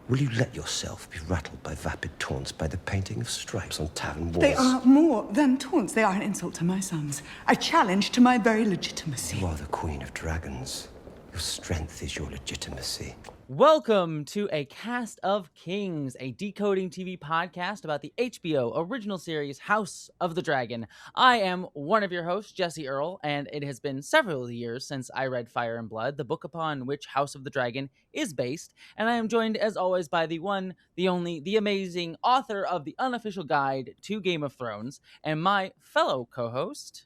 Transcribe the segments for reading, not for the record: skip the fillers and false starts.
Will you let yourself be rattled by vapid taunts by the painting of stripes on tavern walls? They are more than taunts. They are an insult to my sons. A challenge to my very legitimacy. You are the queen of dragons. Your strength is your legitimacy. Welcome to A Cast of Kings, a decoding TV podcast about the HBO original series House of the Dragon. I am one of your hosts, Jesse Earl, and it has been several years since I read Fire and Blood, the book upon which House of the Dragon is based, and I am joined as always by the one, the only, the amazing author of the unofficial guide to Game of Thrones, and my fellow co-host.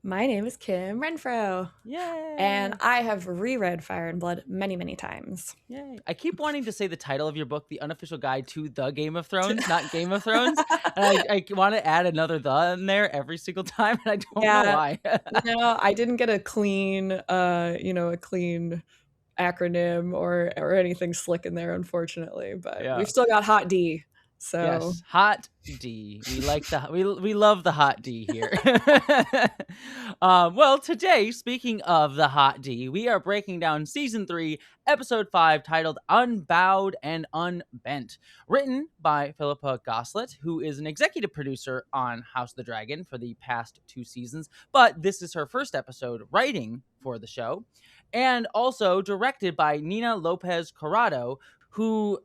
My name is Kim Renfro. Yay! And I have reread Fire and Blood many, many times. Yay. I keep wanting to say the title of your book, The Unofficial Guide to the Game of Thrones, not Game of Thrones. And I want to add another "the" in there every single time, and I don't know why. No, I didn't get a clean, clean acronym or anything slick in there, unfortunately. But we've still got Hot D. So yes, Hot D. We like we love the Hot D here. Well, today, speaking of the Hot D, we are breaking down season 3, episode 5, titled "Unbowed and Unbent," written by Philippa Goslett, who is an executive producer on House of the Dragon for the past 2 seasons, but this is her first episode writing for the show, and also directed by Nina Lopez Corrado, who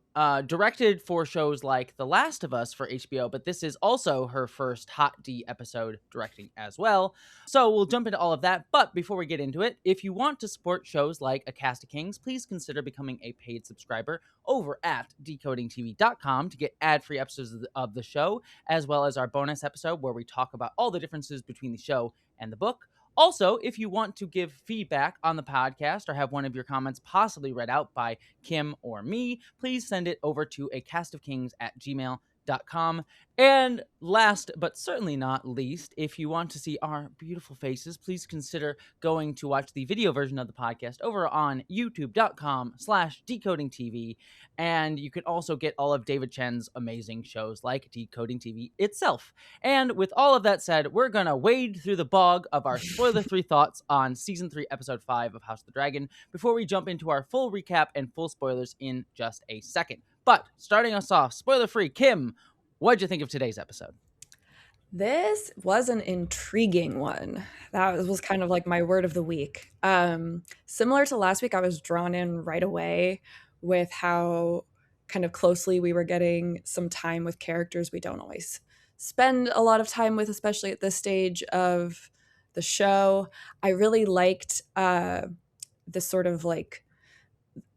directed for shows like The Last of Us for HBO, but this is also her first Hot D episode directing as well. So we'll jump into all of that, but before we get into it, if you want to support shows like A Cast of Kings, please consider becoming a paid subscriber over at decodingtv.com to get ad-free episodes of the show, as well as our bonus episode where we talk about all the differences between the show and the book. Also, if you want to give feedback on the podcast or have one of your comments possibly read out by Kim or me, please send it over to acastofkings@gmail.com. And last but certainly not least, if you want to see our beautiful faces, please consider going to watch the video version of the podcast over on youtube.com/decodingtv. And you can also get all of David Chen's amazing shows like Decoding TV itself. And with all of that said, we're going to wade through the bog of our spoiler-free thoughts on season 3, episode 5 of House of the Dragon before we jump into our full recap and full spoilers in just a second. But starting us off, spoiler-free, Kim, what'd you think of today's episode? This was an intriguing one. That was kind of like my word of the week. Similar to last week, I was drawn in right away with how kind of closely we were getting some time with characters we don't always spend a lot of time with, especially at this stage of the show. I really liked this sort of like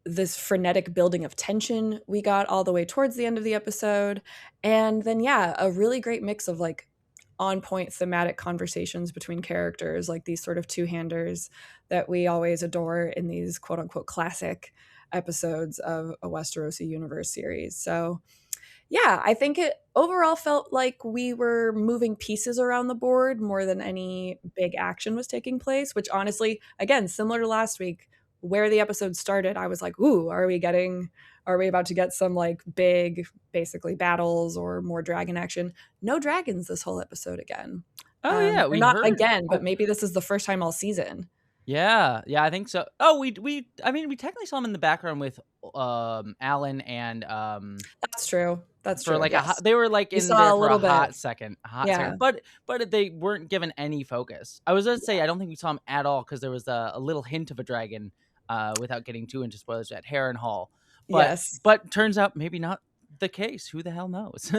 this frenetic building of tension we got all the way towards the end of the episode. And then, a really great mix of like on point thematic conversations between characters, like these sort of two-handers that we always adore in these quote unquote classic episodes of a Westerosi universe series. So I think it overall felt like we were moving pieces around the board more than any big action was taking place, which honestly, again, similar to last week, where the episode started, I was like, ooh, are we about to get some like big, basically battles or more dragon action? No dragons this whole episode again. But maybe this is the first time all season. Yeah, I think so. Oh, we technically saw him in the background with Alan and That's true. That's true. Like they were like in there for a hot second, but they weren't given any focus. I was gonna say I don't think we saw him at all because there was a little hint of a dragon, without getting too into spoilers, at Harenhal. But turns out maybe not the case. Who the hell knows?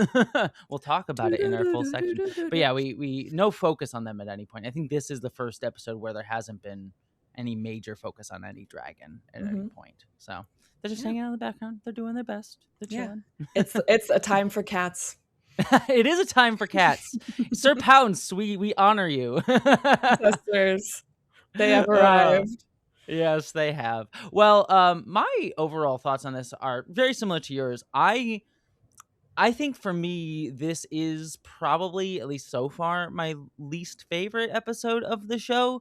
We'll talk about it in our full section. But we no focus on them at any point. I think this is the first episode where there hasn't been any major focus on any dragon at any point. So they're just hanging out in the background. They're doing their best. They're chilling. It's a time for cats. It is a time for cats. Sir Pounce, we honor you. Sisters, they have arrived. Yes, they have. Well, my overall thoughts on this are very similar to yours. I think for me, this is probably, at least so far, my least favorite episode of the show.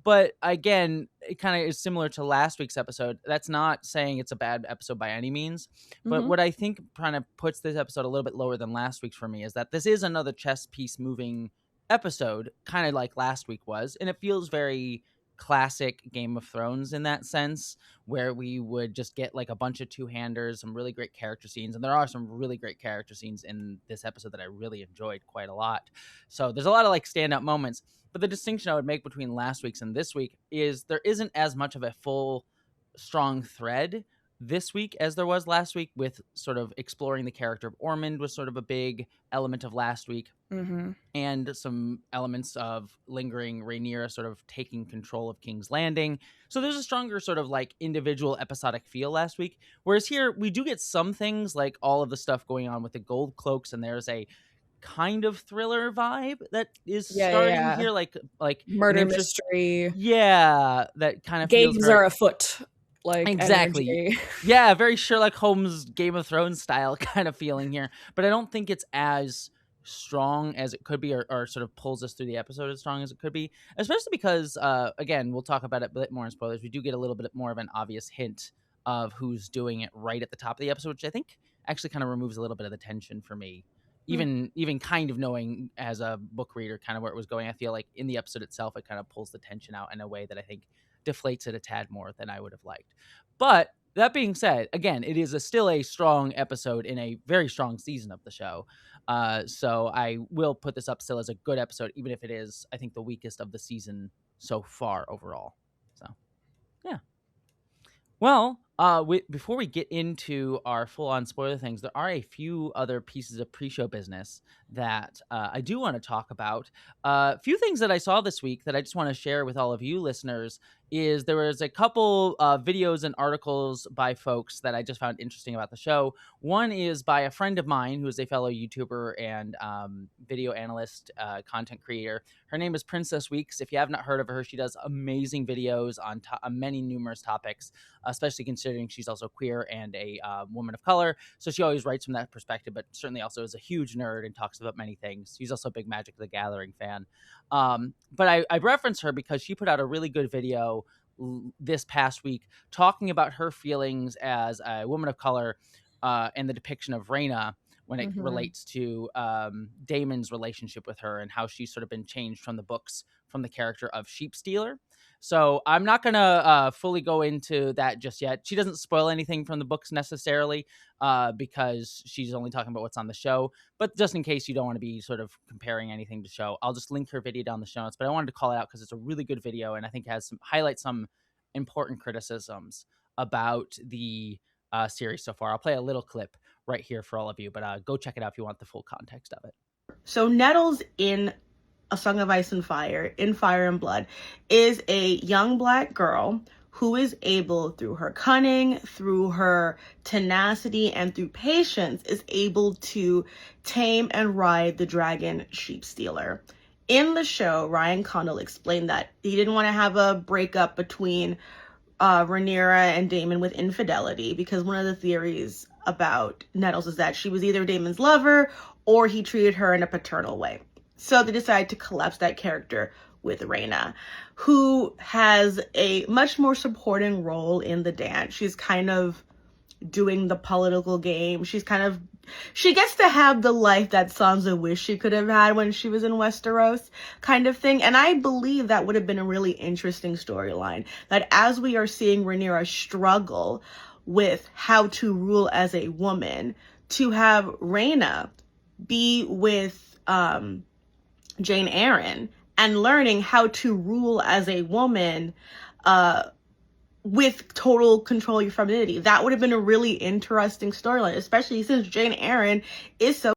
But again, it kind of is similar to last week's episode. That's not saying it's a bad episode by any means. But what I think kind of puts this episode a little bit lower than last week's for me is that this is another chess piece moving episode, kind of like last week was. And it feels very classic Game of Thrones in that sense, where we would just get like a bunch of two-handers, some really great character scenes, and there are some really great character scenes in this episode that I really enjoyed quite a lot. So there's a lot of like standout moments, but the distinction I would make between last week's and this week is there isn't as much of a full strong thread this week as there was last week, with sort of exploring the character of Ormond was sort of a big element of last week. Mm-hmm. And some elements of lingering Rhaenyra sort of taking control of King's Landing. So there's a stronger sort of like individual episodic feel last week. Whereas here we do get some things like all of the stuff going on with the gold cloaks, and there's a kind of thriller vibe that is starting here, like murder mystery. Yeah, that kind of games feels very... are afoot. Like exactly. Energy. Yeah, very Sherlock Holmes Game of Thrones style kind of feeling here. But I don't think it's as strong as it could be, or sort of pulls us through the episode as strong as it could be, especially because again, we'll talk about it a bit more in spoilers. We do get a little bit more of an obvious hint of who's doing it right at the top of the episode, which I think actually kind of removes a little bit of the tension for me. Even kind of knowing as a book reader kind of where it was going, I feel like in the episode itself it kind of pulls the tension out in a way that I think deflates it a tad more than I would have liked. But that being said, again, it is still a strong episode in a very strong season of the show. So I will put this up still as a good episode, even if it is, I think, the weakest of the season so far overall. So, yeah. Well, before we get into our full-on spoiler things, there are a few other pieces of pre-show business that I do want to talk about. A few things that I saw this week that I just want to share with all of you listeners is there was a couple videos and articles by folks that I just found interesting about the show. One is by a friend of mine who is a fellow YouTuber and video analyst, content creator. Her name is Princess Weeks. If you have not heard of her, she does amazing videos on many numerous topics, especially considering she's also queer and a woman of color. So she always writes from that perspective, but certainly also is a huge nerd and talks about many things. She's also a big Magic the Gathering fan. But I reference her because she put out a really good video this past week talking about her feelings as a woman of color and the depiction of Rhaena when it relates to Daemon's relationship with her and how she's sort of been changed from the books from the character of Sheep Stealer. So I'm not going to fully go into that just yet. She doesn't spoil anything from the books necessarily because she's only talking about what's on the show. But just in case you don't want to be sort of comparing anything to show, I'll just link her video down the show notes. But I wanted to call it out because it's a really good video and I think highlights some important criticisms about the series so far. I'll play a little clip right here for all of you, but go check it out if you want the full context of it. So Nettles in A Song of Ice and Fire, in Fire and Blood, is a young Black girl who is able, through her cunning, through her tenacity, and through patience, is able to tame and ride the dragon Sheep Stealer. In the show, Ryan Condal explained that he didn't want to have a breakup between Rhaenyra and Daemon with infidelity, because one of the theories about Nettles is that she was either Daemon's lover or he treated her in a paternal way. So they decided to collapse that character with Rhaena, who has a much more supporting role in the dance. She's kind of doing the political game. She gets to have the life that Sansa wished she could have had when she was in Westeros, kind of thing. And I believe that would have been a really interesting storyline, that as we are seeing Rhaenyra struggle with how to rule as a woman, to have Rhaena be with Jane Eyre and learning how to rule as a woman with total control of your femininity. That would have been a really interesting storyline, especially since Jane Eyre is so,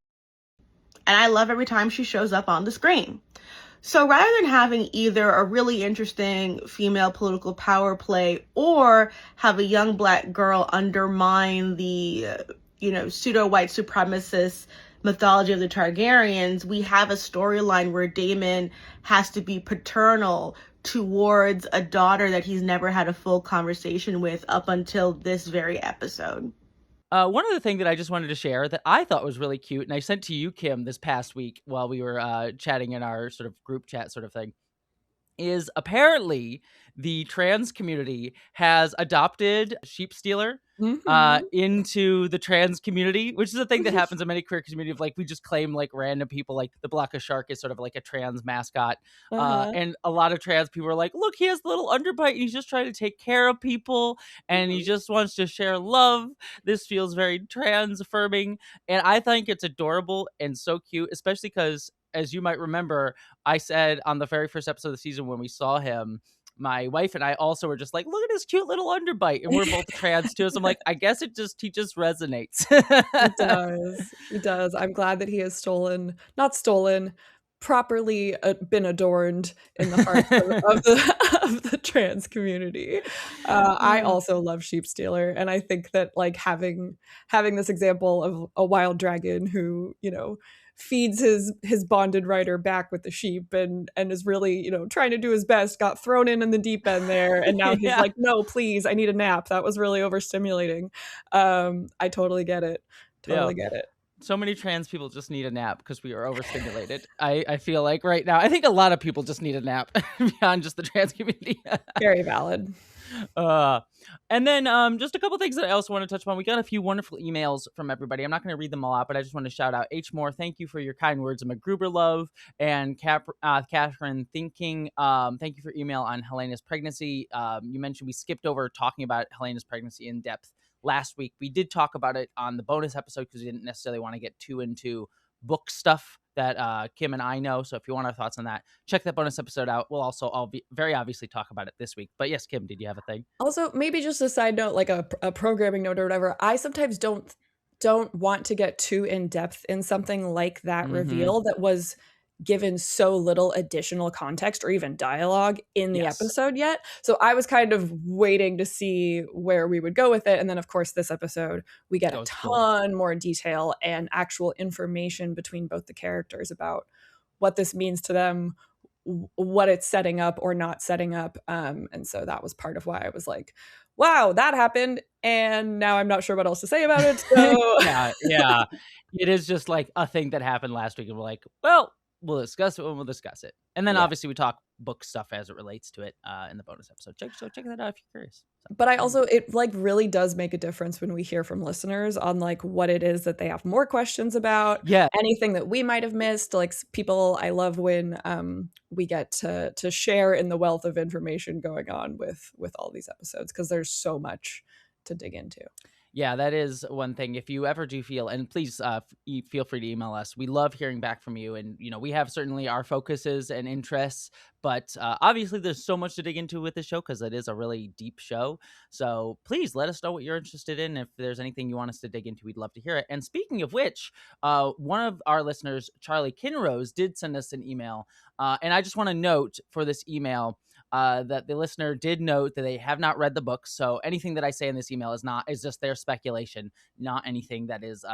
and I love every time she shows up on the screen. So rather than having either a really interesting female political power play or have a young Black girl undermine the, pseudo white supremacist mythology of the Targaryens, we have a storyline where Daemon has to be paternal towards a daughter that he's never had a full conversation with up until this very episode. One other thing that I just wanted to share that I thought was really cute, and I sent to you, Kim, this past week while we were chatting in our sort of group chat sort of thing, is apparently the trans community has adopted Sheep Stealer into the trans community, which is a thing that happens in many queer community of like, we just claim like random people, like the Black Shark is sort of like a trans mascot. And a lot of trans people are like, look, he has the little underbite and he's just trying to take care of people and he just wants to share love. This feels very trans affirming. And I think it's adorable and so cute, especially because, as you might remember, I said on the very first episode of the season when we saw him, my wife and I also were just like, look at his cute little underbite. And we're both trans too. So I'm like, I guess he just resonates. He does. I'm glad that he has properly been adorned in the heart of the trans community. I also love Sheep Stealer. And I think that like having this example of a wild dragon who, feeds his bonded rider back with the sheep and is really, trying to do his best, got thrown in the deep end there. And now he's like, no, please, I need a nap. That was really overstimulating. I totally get it. Get it. So many trans people just need a nap because we are overstimulated. I feel like right now, I think a lot of people just need a nap beyond just the trans community. Very valid. And then just a couple things that I also want to touch upon. We got a few wonderful emails from everybody. I'm not going to read them all out, but I just want to shout out H. Moore. Thank you for your kind words of MacGruber love. And Catherine Thinking, thank you for email on Helena's pregnancy. You mentioned we skipped over talking about Helena's pregnancy in depth last week. We did talk about it on the bonus episode because we didn't necessarily want to get too into book stuff that Kim and I know. So if you want our thoughts on that, check that bonus episode out. I'll be very obviously talk about it this week. But yes, Kim, did you have a thing? Also, maybe just a side note, like a programming note or whatever. I sometimes don't want to get too in depth in something like that reveal that was given so little additional context or even dialogue in the episode yet. So I was kind of waiting to see where we would go with it. And then of course this episode, we get a ton more detail and actual information between both the characters about what this means to them, what it's setting up or not setting up. And so that was part of why I was like, wow, that happened. And now I'm not sure what else to say about it. So yeah. It is just like a thing that happened last week. And we're like, well, we'll discuss it when we'll discuss it. And then obviously we talk book stuff as it relates to it in the bonus episode. Check that out if you're curious. So, but I also, it like really does make a difference when we hear from listeners on like what it is that they have more questions about. Yeah. Anything that we might have missed. Like people, I love when we get to share in the wealth of information going on with all these episodes because there's so much to dig into. Yeah, that is one thing. If you ever do feel, and please feel free to email us. We love hearing back from you. And, we have certainly our focuses and interests, but obviously there's so much to dig into with this show because it is a really deep show. So please let us know what you're interested in. If there's anything you want us to dig into, we'd love to hear it. And speaking of which, one of our listeners, Charlie Kinrose, did send us an email. And I just want to note for this email, that the listener did note that they have not read the book. So anything that I say in this email is just their speculation, not anything that is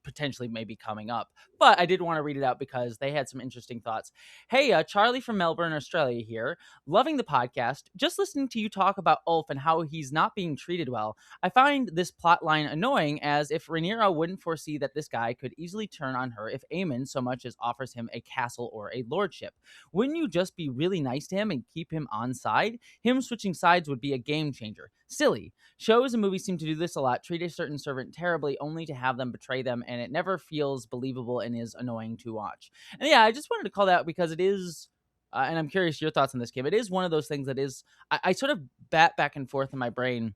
potentially maybe coming up. But I did want to read it out because they had some interesting thoughts. Hey, Charlie from Melbourne, Australia here. Loving the podcast. Just listening to you talk about Ulf and how he's not being treated well. I find this plot line annoying as if Rhaenyra wouldn't foresee that this guy could easily turn on her if Aemon so much as offers him a castle or a lordship. Wouldn't you just be really nice to him and keep him on side? Him switching sides would be a game changer. Silly. Shows and movies seem to do this a lot. Treat a certain servant terribly only to have them betray them, and it never feels believable and is annoying to watch. And yeah, I just wanted to call that out because it is, and I'm curious your thoughts on this, Kim. It is one of those things that is, I sort of bat back and forth in my brain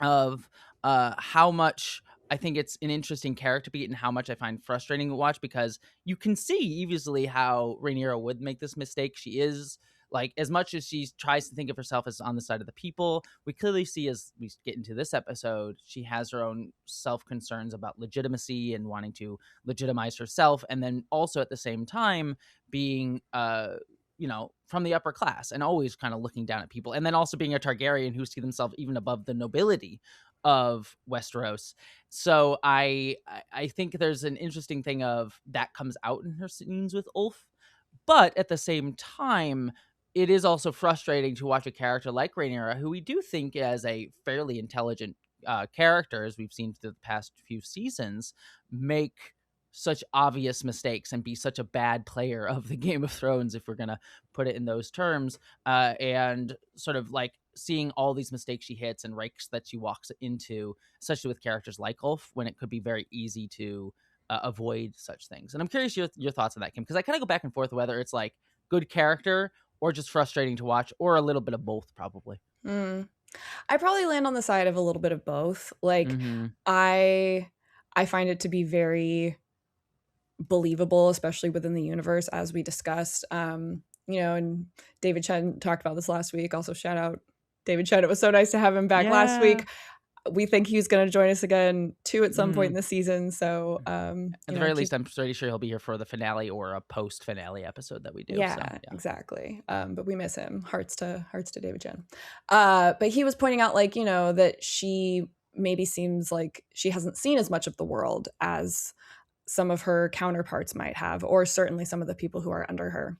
of how much I think it's an interesting character beat and how much I find frustrating to watch because you can see easily how Rhaenyra would make this mistake. She is, like, as much as she tries to think of herself as on the side of the people, we clearly see as we get into this episode, she has her own self-concerns about legitimacy and wanting to legitimize herself. And then also at the same time being, from the upper class and always kind of looking down at people. And then also being a Targaryen who see themselves even above the nobility of Westeros. So I think there's an interesting thing of that comes out in her scenes with Ulf. But at the same time, it is also frustrating to watch a character like Rhaenyra, who we do think as a fairly intelligent character, as we've seen through the past few seasons, make such obvious mistakes and be such a bad player of the Game of Thrones, if we're going to put it in those terms, and sort of like seeing all these mistakes she hits and rakes that she walks into, especially with characters like Ulf, when it could be very easy to avoid such things. And I'm curious your thoughts on that, Kim, because I kind of go back and forth whether it's like good character or just frustrating to watch, or a little bit of both, probably. I probably land on the side of a little bit of both. Like, I find it to be very believable, especially within the universe, as we discussed. And David Chen talked about this last week. Also, shout out David Chen. It was so nice to have him back last week. We think he's going to join us again too at some point in the season. So at the very least, I'm pretty sure he'll be here for the finale or a post-finale episode that we do. Yeah, exactly. But we miss him. Hearts to David Chen. But he was pointing out, like, that she maybe seems like she hasn't seen as much of the world as some of her counterparts might have, or certainly some of the people who are under her.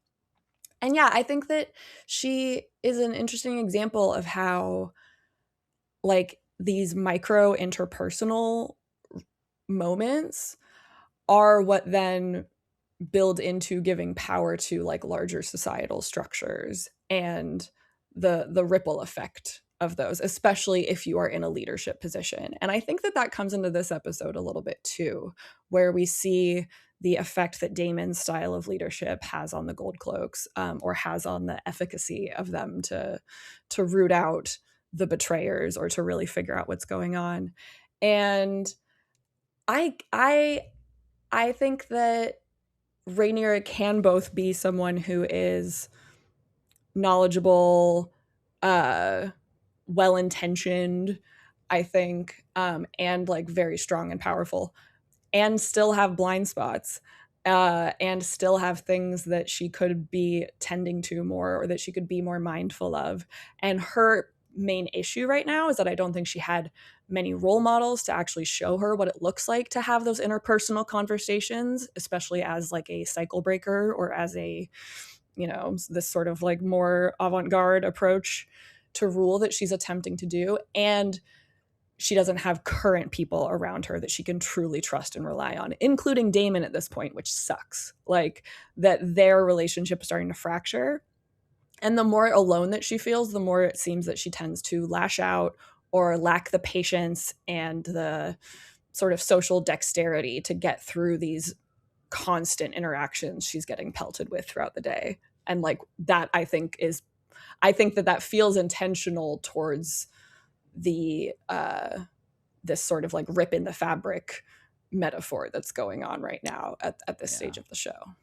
And yeah, I think that she is an interesting example of how, like, these micro interpersonal moments are what then build into giving power to like larger societal structures and the ripple effect of those, especially if you are in a leadership position. And I think that comes into this episode a little bit too, where we see the effect that Daemon's style of leadership has on the Gold Cloaks, or has on the efficacy of them to root out the betrayers or to really figure out what's going on. And I think that Rhaenyra can both be someone who is knowledgeable, well-intentioned, I think, and like very strong and powerful, and still have blind spots, and still have things that she could be tending to more, or that she could be more mindful of. And her main issue right now is that I don't think she had many role models to actually show her what it looks like to have those interpersonal conversations, especially as like a cycle breaker, or as a, this sort of like more avant-garde approach to rule that she's attempting to do. And she doesn't have current people around her that she can truly trust and rely on, including Daemon at this point, which sucks. Like, that their relationship is starting to fracture. And the more alone that she feels, the more it seems that she tends to lash out or lack the patience and the sort of social dexterity to get through these constant interactions she's getting pelted with throughout the day. And like that, I think that feels intentional towards the this sort of like rip in the fabric metaphor that's going on right now at this stage of the show.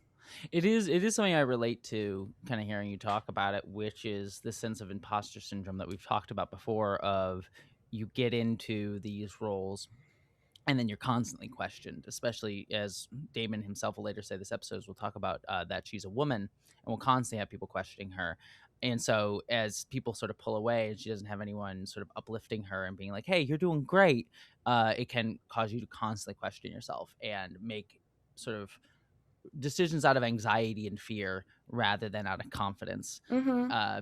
It is something I relate to, kind of hearing you talk about it, which is the sense of imposter syndrome that we've talked about before, of you get into these roles and then you're constantly questioned, especially as Daemon himself will later say this episode, we'll talk about that she's a woman, and we'll constantly have people questioning her. And so as people sort of pull away and she doesn't have anyone sort of uplifting her and being like, hey, you're doing great, it can cause you to constantly question yourself and make sort of decisions out of anxiety and fear rather than out of confidence,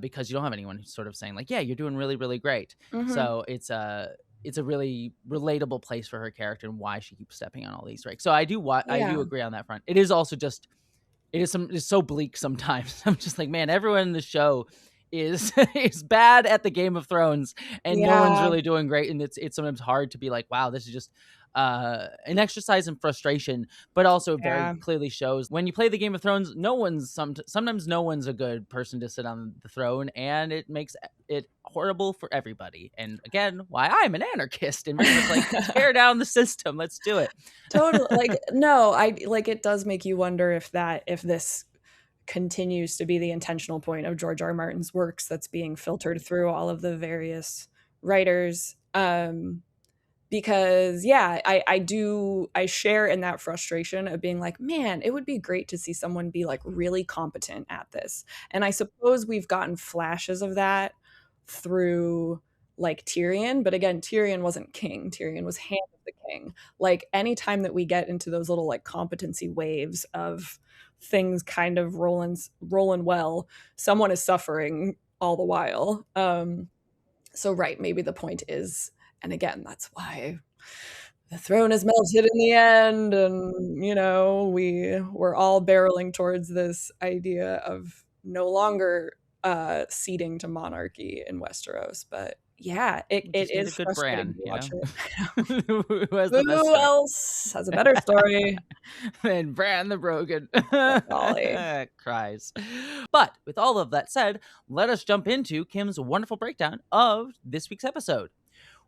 because you don't have anyone who's sort of saying like, yeah, you're doing really, really great. So it's a really relatable place for her character and why she keeps stepping on all these rakes. So I do agree on that front. It is also just, it's so bleak sometimes. I'm just like, man, everyone in the show is bad at the Game of Thrones, and no one's really doing great. And it's sometimes hard to be like, wow, this is just an exercise in frustration, but also very clearly shows when you play the Game of Thrones, sometimes no one's a good person to sit on the throne, and it makes it horrible for everybody. And again, why I'm an anarchist and very much like, tear down the system, let's do it. Totally. Like, no, it does make you wonder if this continues to be the intentional point of George R. R. Martin's works that's being filtered through all of the various writers. Because I share in that frustration of being like, man, it would be great to see someone be like really competent at this. And I suppose we've gotten flashes of that through like Tyrion, but again, Tyrion wasn't king. Tyrion was hand of the king. Like, anytime that we get into those little like competency waves of things kind of rolling well, someone is suffering all the while. So right, maybe the point is, and again, that's why the throne is melted in the end, and we're all barreling towards this idea of no longer ceding to monarchy in Westeros. But yeah, it Just need a is good frustrating Bran, to watch it. Who has the best Who story? else has a better story? And Bran the Broken Golly. cries. But with all of that said, let us jump into Kim's wonderful breakdown of this week's episode.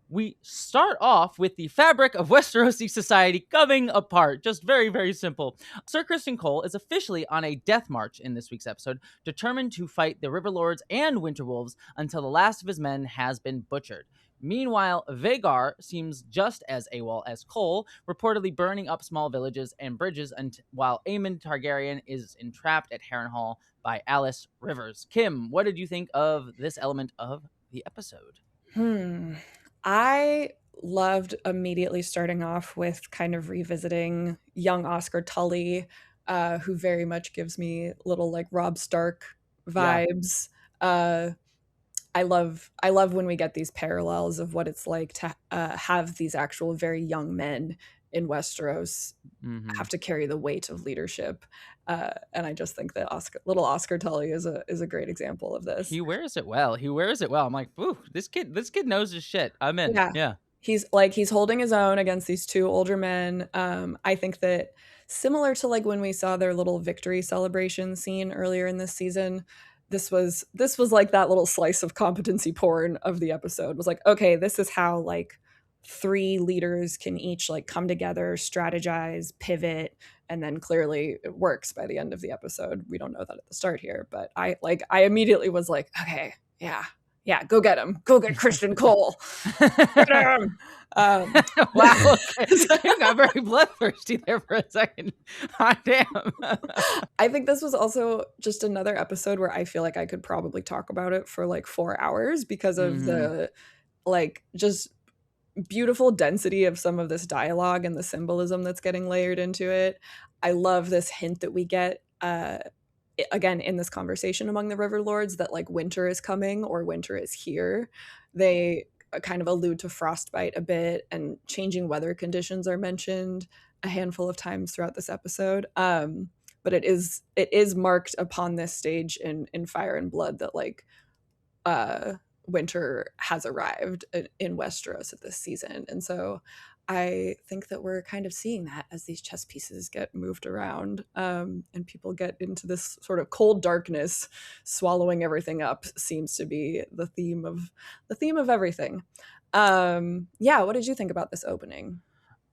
We start off with the fabric of Westerosi society coming apart. Just very, very simple. Sir Christon Cole is officially on a death march in this week's episode, determined to fight the River Lords and Winter Wolves until the last of his men has been butchered. Meanwhile, Vhagar seems just as AWOL as Cole, reportedly burning up small villages and bridges, while Aemon Targaryen is entrapped at Harenhal by Alice Rivers. Kim, what did you think of this element of the episode? I loved immediately starting off with kind of revisiting young Oscar Tully, who very much gives me little like Robb Stark vibes. I love when we get these parallels of what it's like to have these actual very young men in Westeros have to carry the weight of leadership. And I just think that little Oscar Tully is a great example of this. He wears it well. I'm like, ooh, this kid knows his shit. I'm in. Yeah. He's holding his own against these two older men. I think that similar to like when we saw their little victory celebration scene earlier in this season, this was like that little slice of competency porn of the episode. It was like, okay, this is how like 3 leaders can each like come together, strategize, pivot, and then clearly it works by the end of the episode. We don't know that at the start here, but I immediately was like, okay, yeah, go get him. Go get Christon Cole. Get him. Wow, okay. You got very bloodthirsty there for a second. Hot damn. I think this was also just another episode where I feel like I could probably talk about it for like 4 hours because of the like just beautiful density of some of this dialogue and the symbolism that's getting layered into it. I love this hint that we get again in this conversation among the River Lords that like winter is coming or winter is here. They kind of allude to frostbite a bit, and changing weather conditions are mentioned a handful of times throughout this episode. But it is marked upon this stage in Fire and Blood that like winter has arrived in Westeros at this season. And so I think that we're kind of seeing that as these chess pieces get moved around, and people get into this sort of cold darkness, swallowing everything up seems to be the theme of everything. What did you think about this opening?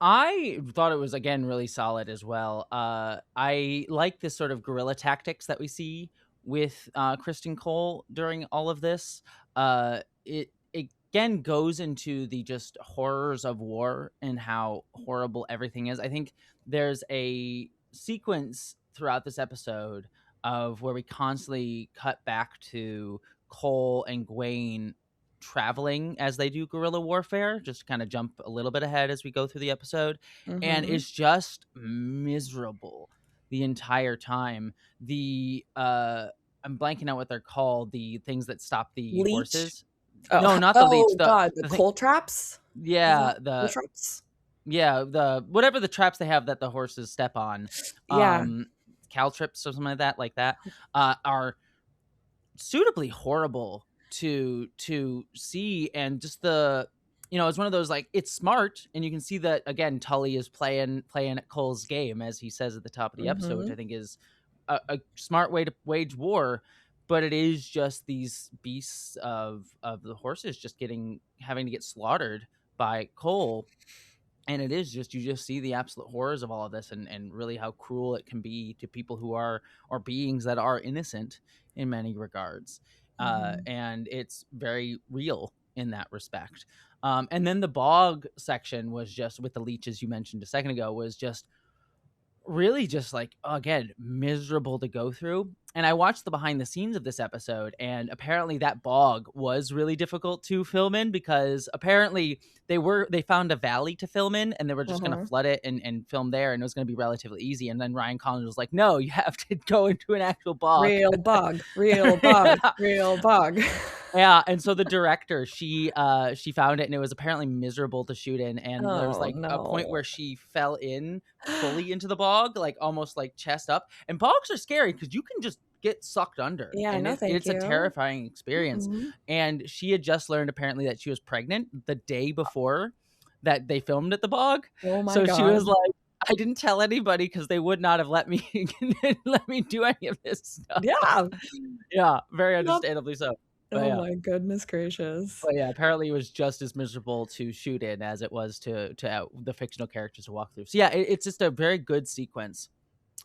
I thought it was, again, really solid as well. I like this sort of guerrilla tactics that we see with Christon Cole during all of this. It again goes into the just horrors of war and how horrible everything is. I think there's a sequence throughout this episode of where we constantly cut back to Cole and Gwaine traveling as they do guerrilla warfare, just kind of jump a little bit ahead as we go through the episode. And it's just miserable the entire time. I'm blanking out what they're called, the things that stop the horses. No, not the leech. The coal traps. Yeah, the traps. Yeah, the whatever the traps they have that the horses step on. Caltrips or something like that, are suitably horrible to see, and just it's one of those like it's smart, and you can see that again Tully is playing at Cole's game, as he says at the top of the episode, which I think is a smart way to wage war. But it is just these beasts of the horses just having to get slaughtered by Cole. And it is just, you just see the absolute horrors of all of this, and really how cruel it can be to people who are, or beings that are innocent in many regards. And it's very real in that respect. And then the bog section was just, with the leeches you mentioned a second ago, was just really just like, again, miserable to go through. And I watched the behind the scenes of this episode, and apparently that bog was really difficult to film in, because apparently they found a valley to film in, and they were just going to flood it and film there, and it was going to be relatively easy. And then Ryan Collins was like, no, you have to go into an actual bog. Real bog. Yeah, and so the director, she found it, and it was apparently miserable to shoot in, and there was Oh like a point no. where she fell in fully into the bog, like almost like chest up. And bogs are scary because you can just get sucked under, Yeah, and no thank it's a you. terrifying experience. Mm-mm. And she had just learned apparently that she was pregnant the day before that they filmed at the bog. Oh my So she was God. like, I didn't tell anybody because they would not have let me do any of this stuff. Yeah. Yeah, very Yep. understandably so. But Oh yeah. my goodness gracious. But yeah, apparently it was just as miserable to shoot in as it was to the fictional characters to walk through. So yeah, it's just a very good sequence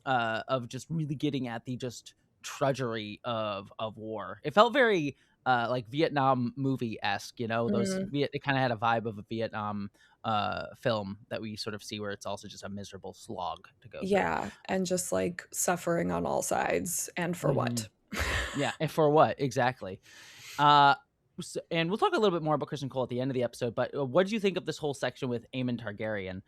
of just really getting at the just trudgery of war. It felt very like Vietnam movie-esque, you know, it kind of had a vibe of a Vietnam film that we sort of see where it's also just a miserable slog to go through. Yeah, and just like suffering on all sides, and for what? Yeah, and for what exactly? And we'll talk a little bit more about Christon Cole at the end of the episode. But what did you think of this whole section with Aemon Targaryen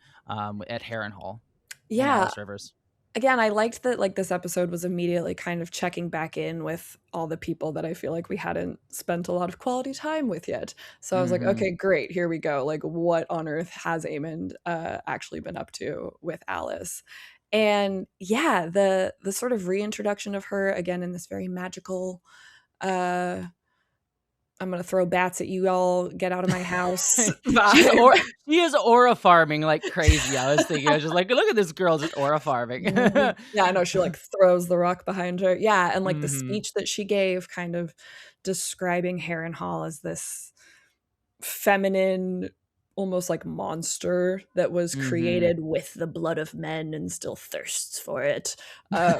at Harenhal? Yeah, Alice Rivers. again, I liked that like this episode was immediately kind of checking back in with all the people that I feel like we hadn't spent a lot of quality time with yet. So I was like, okay, great, here we go. Like, what on earth has Aemon actually been up to with Alice? And yeah, the sort of reintroduction of her again in this very magical I'm gonna throw bats at you all, get out of my house. She is aura farming like crazy. I was thinking, I was just like, look at this girl just aura farming. Yeah, I know, she like throws the rock behind her. Yeah, and like the speech that she gave kind of describing Harenhal as this feminine, almost like monster that was created with the blood of men and still thirsts for it. I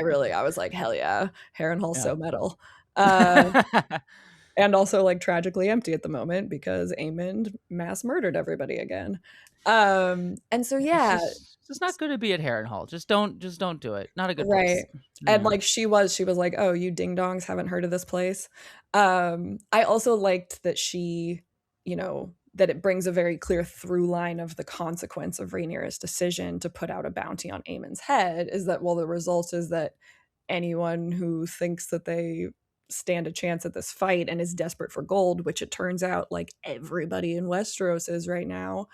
was like, hell yeah, Harenhal's so metal. And also like tragically empty at the moment because Aemon mass murdered everybody again. And so yeah, it's not good to be at Harenhal. Just don't do it. Not a good right. place. And like she was like, oh, you ding dongs haven't heard of this place. I also liked that she, you know, that it brings a very clear through line of the consequence of Rhaenyra's decision to put out a bounty on Aemon's head is that, well, the result is that anyone who thinks that they stand a chance at this fight and is desperate for gold, which it turns out like everybody in Westeros is right now,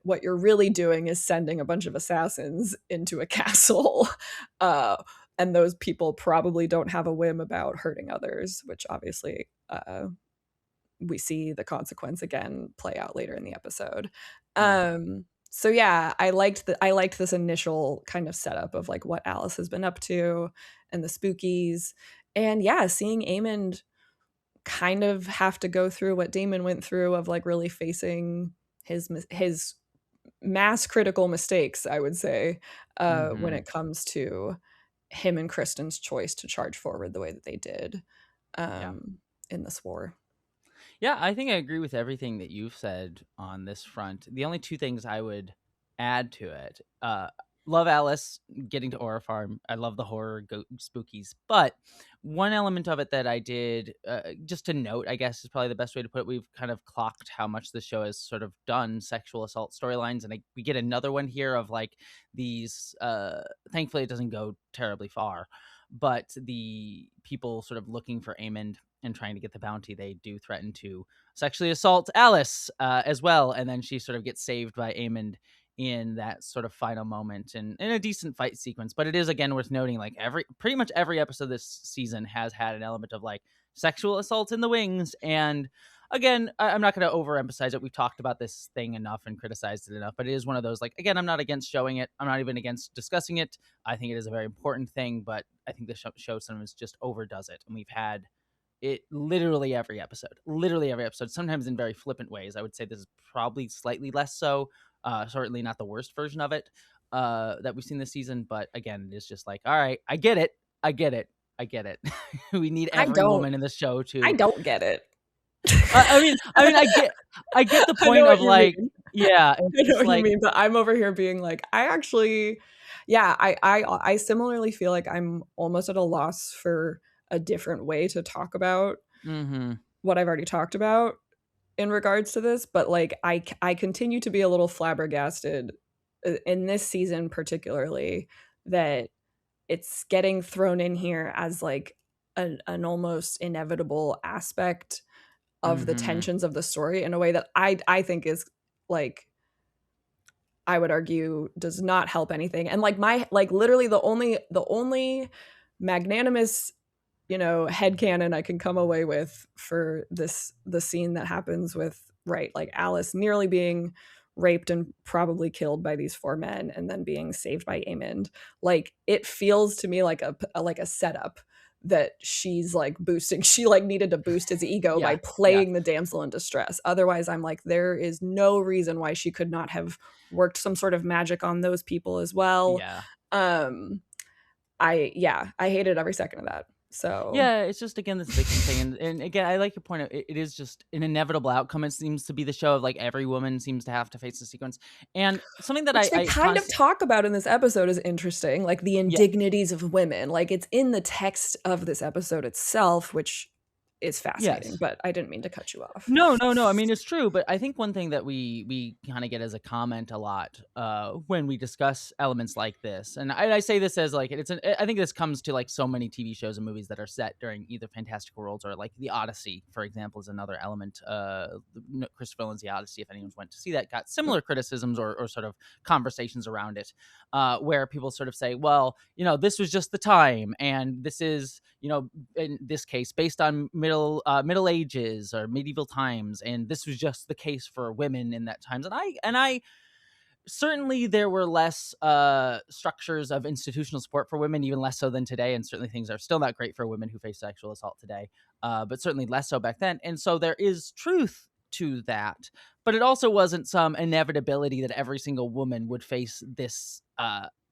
what you're really doing is sending a bunch of assassins into a castle. And those people probably don't have a whim about hurting others, which obviously we see the consequence again play out later in the episode. So yeah, I liked this initial kind of setup of like what Alice has been up to and the spookies. And yeah, seeing Aemon kind of have to go through what Daemon went through of like really facing his mass critical mistakes, I would say, when it comes to him and Christon's choice to charge forward the way that they did in this war. Yeah, I think I agree with everything that you've said on this front. The only two things I would add to it, love Alice getting to Aura Farm. I love the horror spookies. But one element of it that I did, just to note, I guess is probably the best way to put it. We've kind of clocked how much the show has sort of done sexual assault storylines. And we get another one here of like these, thankfully it doesn't go terribly far, but the people sort of looking for Aemon and trying to get the bounty, they do threaten to sexually assault Alice as well. And then she sort of gets saved by Aemon in that sort of final moment and in a decent fight sequence. But it is, again, worth noting, like pretty much every episode this season has had an element of like sexual assault in the wings. And again, I'm not going to overemphasize it. We've talked about this thing enough and criticized it enough, but it is one of those, like, again, I'm not against showing it. I'm not even against discussing it. I think it is a very important thing, but I think the show sometimes just overdoes it. And we've had it literally every episode, sometimes in very flippant ways. I would say this is probably slightly less so. Certainly not the worst version of it that we've seen this season, but again, it's just like, all right, I get it. We need every woman in the show to. I don't get it. I mean, I get the point of like, yeah, I know what you mean, but I'm over here being like, I similarly feel like I'm almost at a loss for a different way to talk about what I've already talked about in regards to this, but like I continue to be a little flabbergasted in this season particularly that it's getting thrown in here as like an almost inevitable aspect of the Mhm. tensions of the story in a way that I think is like, I would argue, does not help anything. And like literally the only magnanimous, headcanon I can come away with for the scene that happens with, right, like Alice nearly being raped and probably killed by these 4 men and then being saved by Aemond. Like, it feels to me like a setup that she's like boosting. She like needed to boost his ego by Yeah. playing the damsel in distress. Otherwise, I'm like, there is no reason why she could not have worked some sort of magic on those people as well. Yeah. I hated every second of that. So Yeah, it's just, again, this victim thing, and again, I like your point of it is just an inevitable outcome. It seems to be the show of like every woman seems to have to face the sequence, and something that which they I kind of talk about in this episode is interesting, like the indignities of women. Like, it's in the text of this episode itself, which is fascinating. Yes. But I didn't mean to cut you off. No. I mean, it's true, but I think one thing that we kind of get as a comment a lot when we discuss elements like this, and I say this as like I think this comes to like so many TV shows and movies that are set during either fantastical worlds or like the Odyssey, for example, is another element. Christopher Nolan's The Odyssey, if anyone's went to see that, got similar criticisms or sort of conversations around it, where people sort of say, well, this was just the time, and this is, in this case, based on Middle Ages or medieval times, and this was just the case for women in that times. And I certainly there were less structures of institutional support for women, even less so than today, and certainly things are still not great for women who face sexual assault today, but certainly less so back then. And so there is truth to that, but it also wasn't some inevitability that every single woman would face this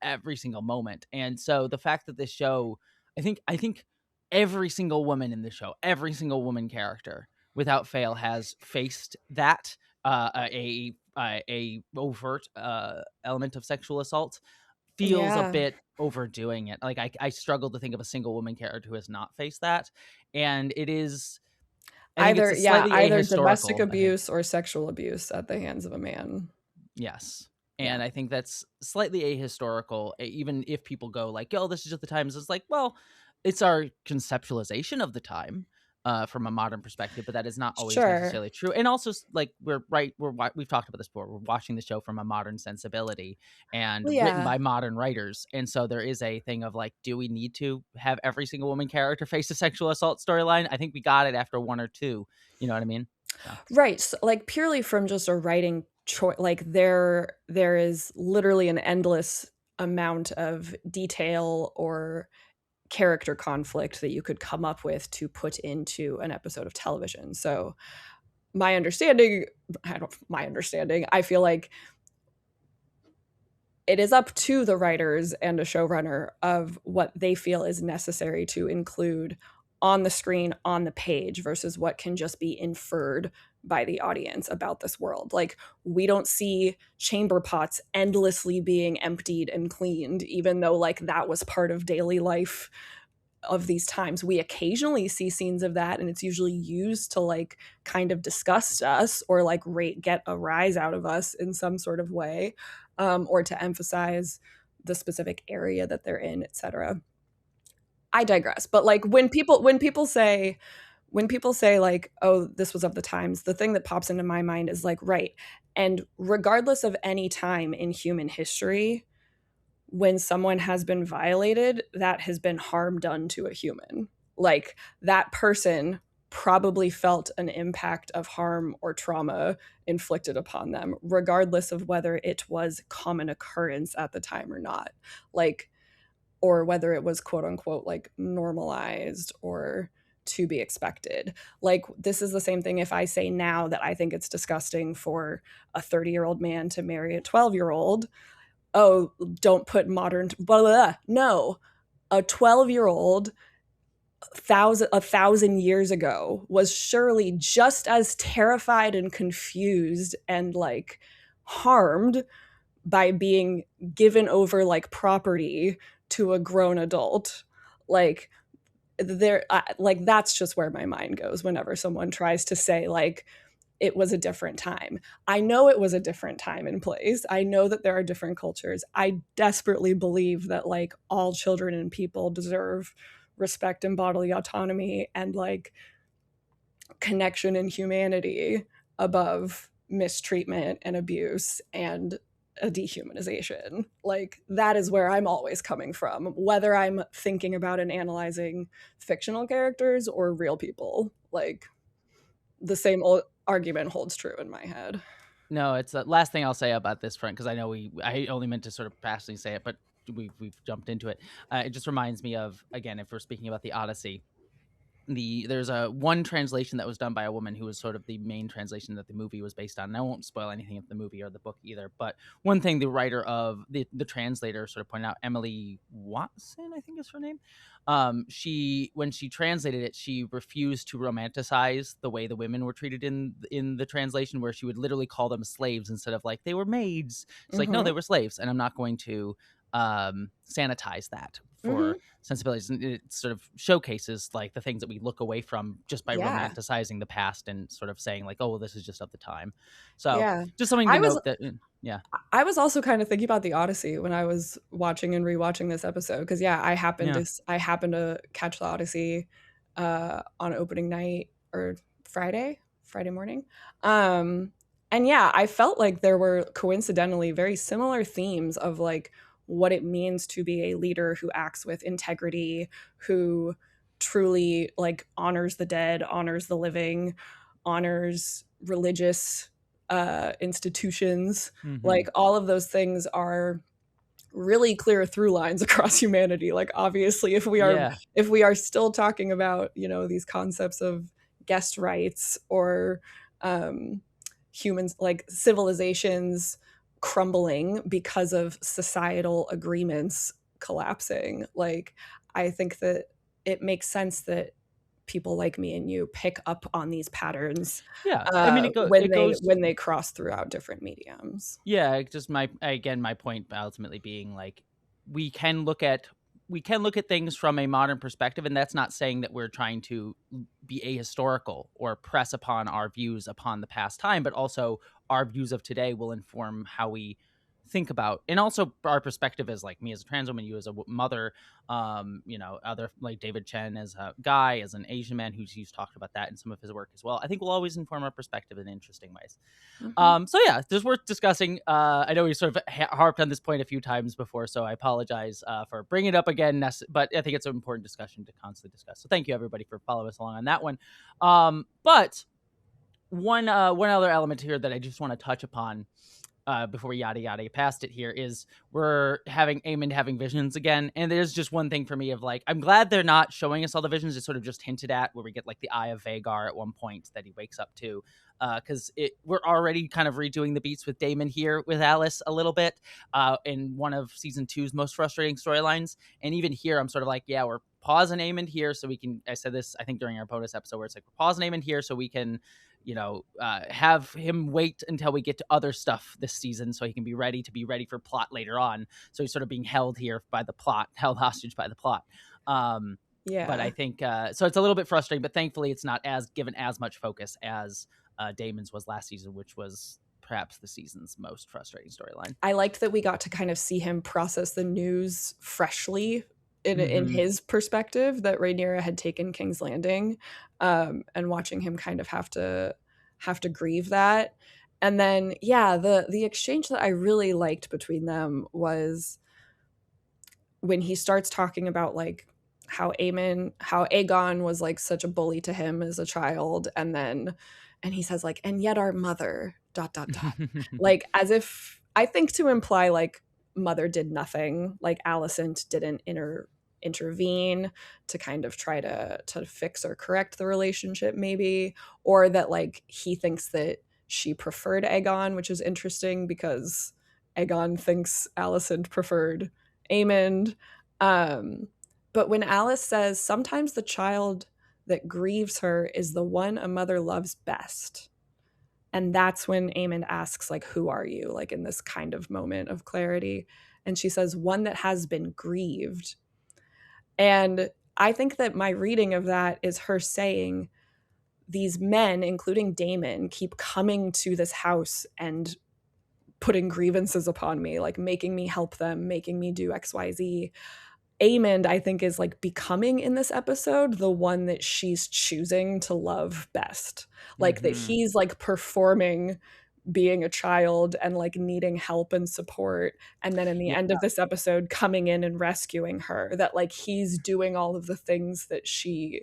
every single moment. And so the fact that this show, I think every single woman in the show, every single woman character, without fail, has faced that a overt element of sexual assault, feels a bit overdoing it. Like, I struggle to think of a single woman character who has not faced that, and it is Either domestic abuse or sexual abuse at the hands of a man. Yes. And I think that's slightly ahistorical, even if people go like, oh, this is just the times. It's like, well, it's our conceptualization of the time from a modern perspective, but that is not always necessarily true. And also, like, we've talked about this before. We're watching the show from a modern sensibility and written by modern writers. And so there is a thing of like, do we need to have every single woman character face a sexual assault storyline? I think we got it after 1 or 2. You know what I mean? Yeah. Right. So, like, purely from just a writing choice, like there is literally an endless amount of detail or character conflict that you could come up with to put into an episode of television. So I feel like it is up to the writers and a showrunner of what they feel is necessary to include on the screen, on the page, versus what can just be inferred by the audience about this world. Like, we don't see chamber pots endlessly being emptied and cleaned, even though like that was part of daily life of these times. We occasionally see scenes of that, and it's usually used to like kind of disgust us or like get a rise out of us in some sort of way, or to emphasize the specific area that they're in, etc. I digress. But like when people say like, oh, this was of the times, the thing that pops into my mind is like, right. And regardless of any time in human history, when someone has been violated, that has been harm done to a human. Like, that person probably felt an impact of harm or trauma inflicted upon them, regardless of whether it was common occurrence at the time or not. Like, or whether it was quote unquote like normalized or to be expected. Like, this is the same thing if I say now that I think it's disgusting for a 30-year-old man to marry a 12-year-old. Oh, don't put modern, blah, blah, blah. No, a 12-year-old 1,000 years ago was surely just as terrified and confused and like harmed by being given over like property to a grown adult. Like, like that's just where my mind goes whenever someone tries to say like it was a different time. I know it was a different time and place. I know that there are different cultures. I desperately believe that like all children and people deserve respect and bodily autonomy and like connection and humanity above mistreatment and abuse and a dehumanization. Like that is where I'm always coming from, whether I'm thinking about and analyzing fictional characters or real people. Like the same old argument holds true in my head. No, it's the last thing I'll say about this front, because I know I only meant to sort of passively say it, but we've jumped into it. It just reminds me of, again, if we're speaking about the Odyssey, there's a one translation that was done by a woman who was sort of the main translation that the movie was based on. And I won't spoil anything of the movie or the book either, but one thing the writer of the translator sort of pointed out, Emily Watson, I think is her name. When she translated it, she refused to romanticize the way the women were treated in the translation, where she would literally call them slaves instead of like they were maids. It's like, no, they were slaves, and I'm not going to sanitize that for sensibilities. And it sort of showcases like the things that we look away from just by romanticizing the past and sort of saying like, oh, well, this is just of the time. So just something to note that I was also kind of thinking about the Odyssey when I was watching and rewatching this episode, because I happened to catch the Odyssey on opening night or Friday morning. And I felt like there were coincidentally very similar themes of like what it means to be a leader who acts with integrity, who truly like honors the dead, honors the living, honors religious institutions. Like all of those things are really clear through lines across humanity. Like obviously if we are still talking about, you know, these concepts of guest rights or humans, like civilizations crumbling because of societal agreements collapsing, like I think that it makes sense that people like me and you pick up on these patterns I mean when they cross throughout different mediums. Just my point ultimately being like we can look at things from a modern perspective, and that's not saying that we're trying to be ahistorical or press upon our views upon the past time, but also our views of today will inform how we think about, and also our perspective as like me as a trans woman, you as a mother, you know, other like David Chen as a guy, as an Asian man who's talked about that in some of his work as well. I think will always inform our perspective in interesting ways. So this worth discussing. I know we sort of harped on this point a few times before, so I apologize for bringing it up again, but I think it's an important discussion to constantly discuss. So thank you everybody for following us along on that one. But one other element here that I just want to touch upon before we yada past it here is we're having Aemond having visions again, and there's just one thing for me of like, I'm glad they're not showing us all the visions. It's sort of just hinted at, where we get like the Eye of Vagar at one point that he wakes up to, because we're already kind of redoing the beats with Daemon here with Alice a little bit in one of season 2's most frustrating storylines, and even here I'm sort of like, we're pausing Aemond here so we can, I said this I think during our bonus episode, where it's like we're pausing Aemond here so we can, you know, have him wait until we get to other stuff this season so he can be ready for plot later on. So he's sort of being held here by the plot, held hostage by the plot. But I think so it's a little bit frustrating, but thankfully it's not as given as much focus as Daemon's was last season, which was perhaps the season's most frustrating storyline. I liked that we got to kind of see him process the news freshly in his perspective, that Rhaenyra had taken King's Landing, and watching him kind of have to grieve that. And then the exchange that I really liked between them was when he starts talking about like how Aegon was like such a bully to him as a child, and he says like, and yet our mother ... like as if, I think to imply like mother did nothing, like Alicent didn't intervene to kind of try to fix or correct the relationship maybe, or that like he thinks that she preferred Aegon, which is interesting because Aegon thinks Alicent preferred Aemond. But when Alice says sometimes the child that grieves her is the one a mother loves best, and that's when Aemond asks like, who are you, like in this kind of moment of clarity, and she says, one that has been grieved. And I think that my reading of that is her saying these men, including Daemon, keep coming to this house and putting grievances upon me, like making me help them, making me do XYZ. Aemond, I think, is like becoming in this episode the one that she's choosing to love best. Like that he's like performing being a child and like needing help and support, and then in the end of this episode coming in and rescuing her, that like he's doing all of the things that she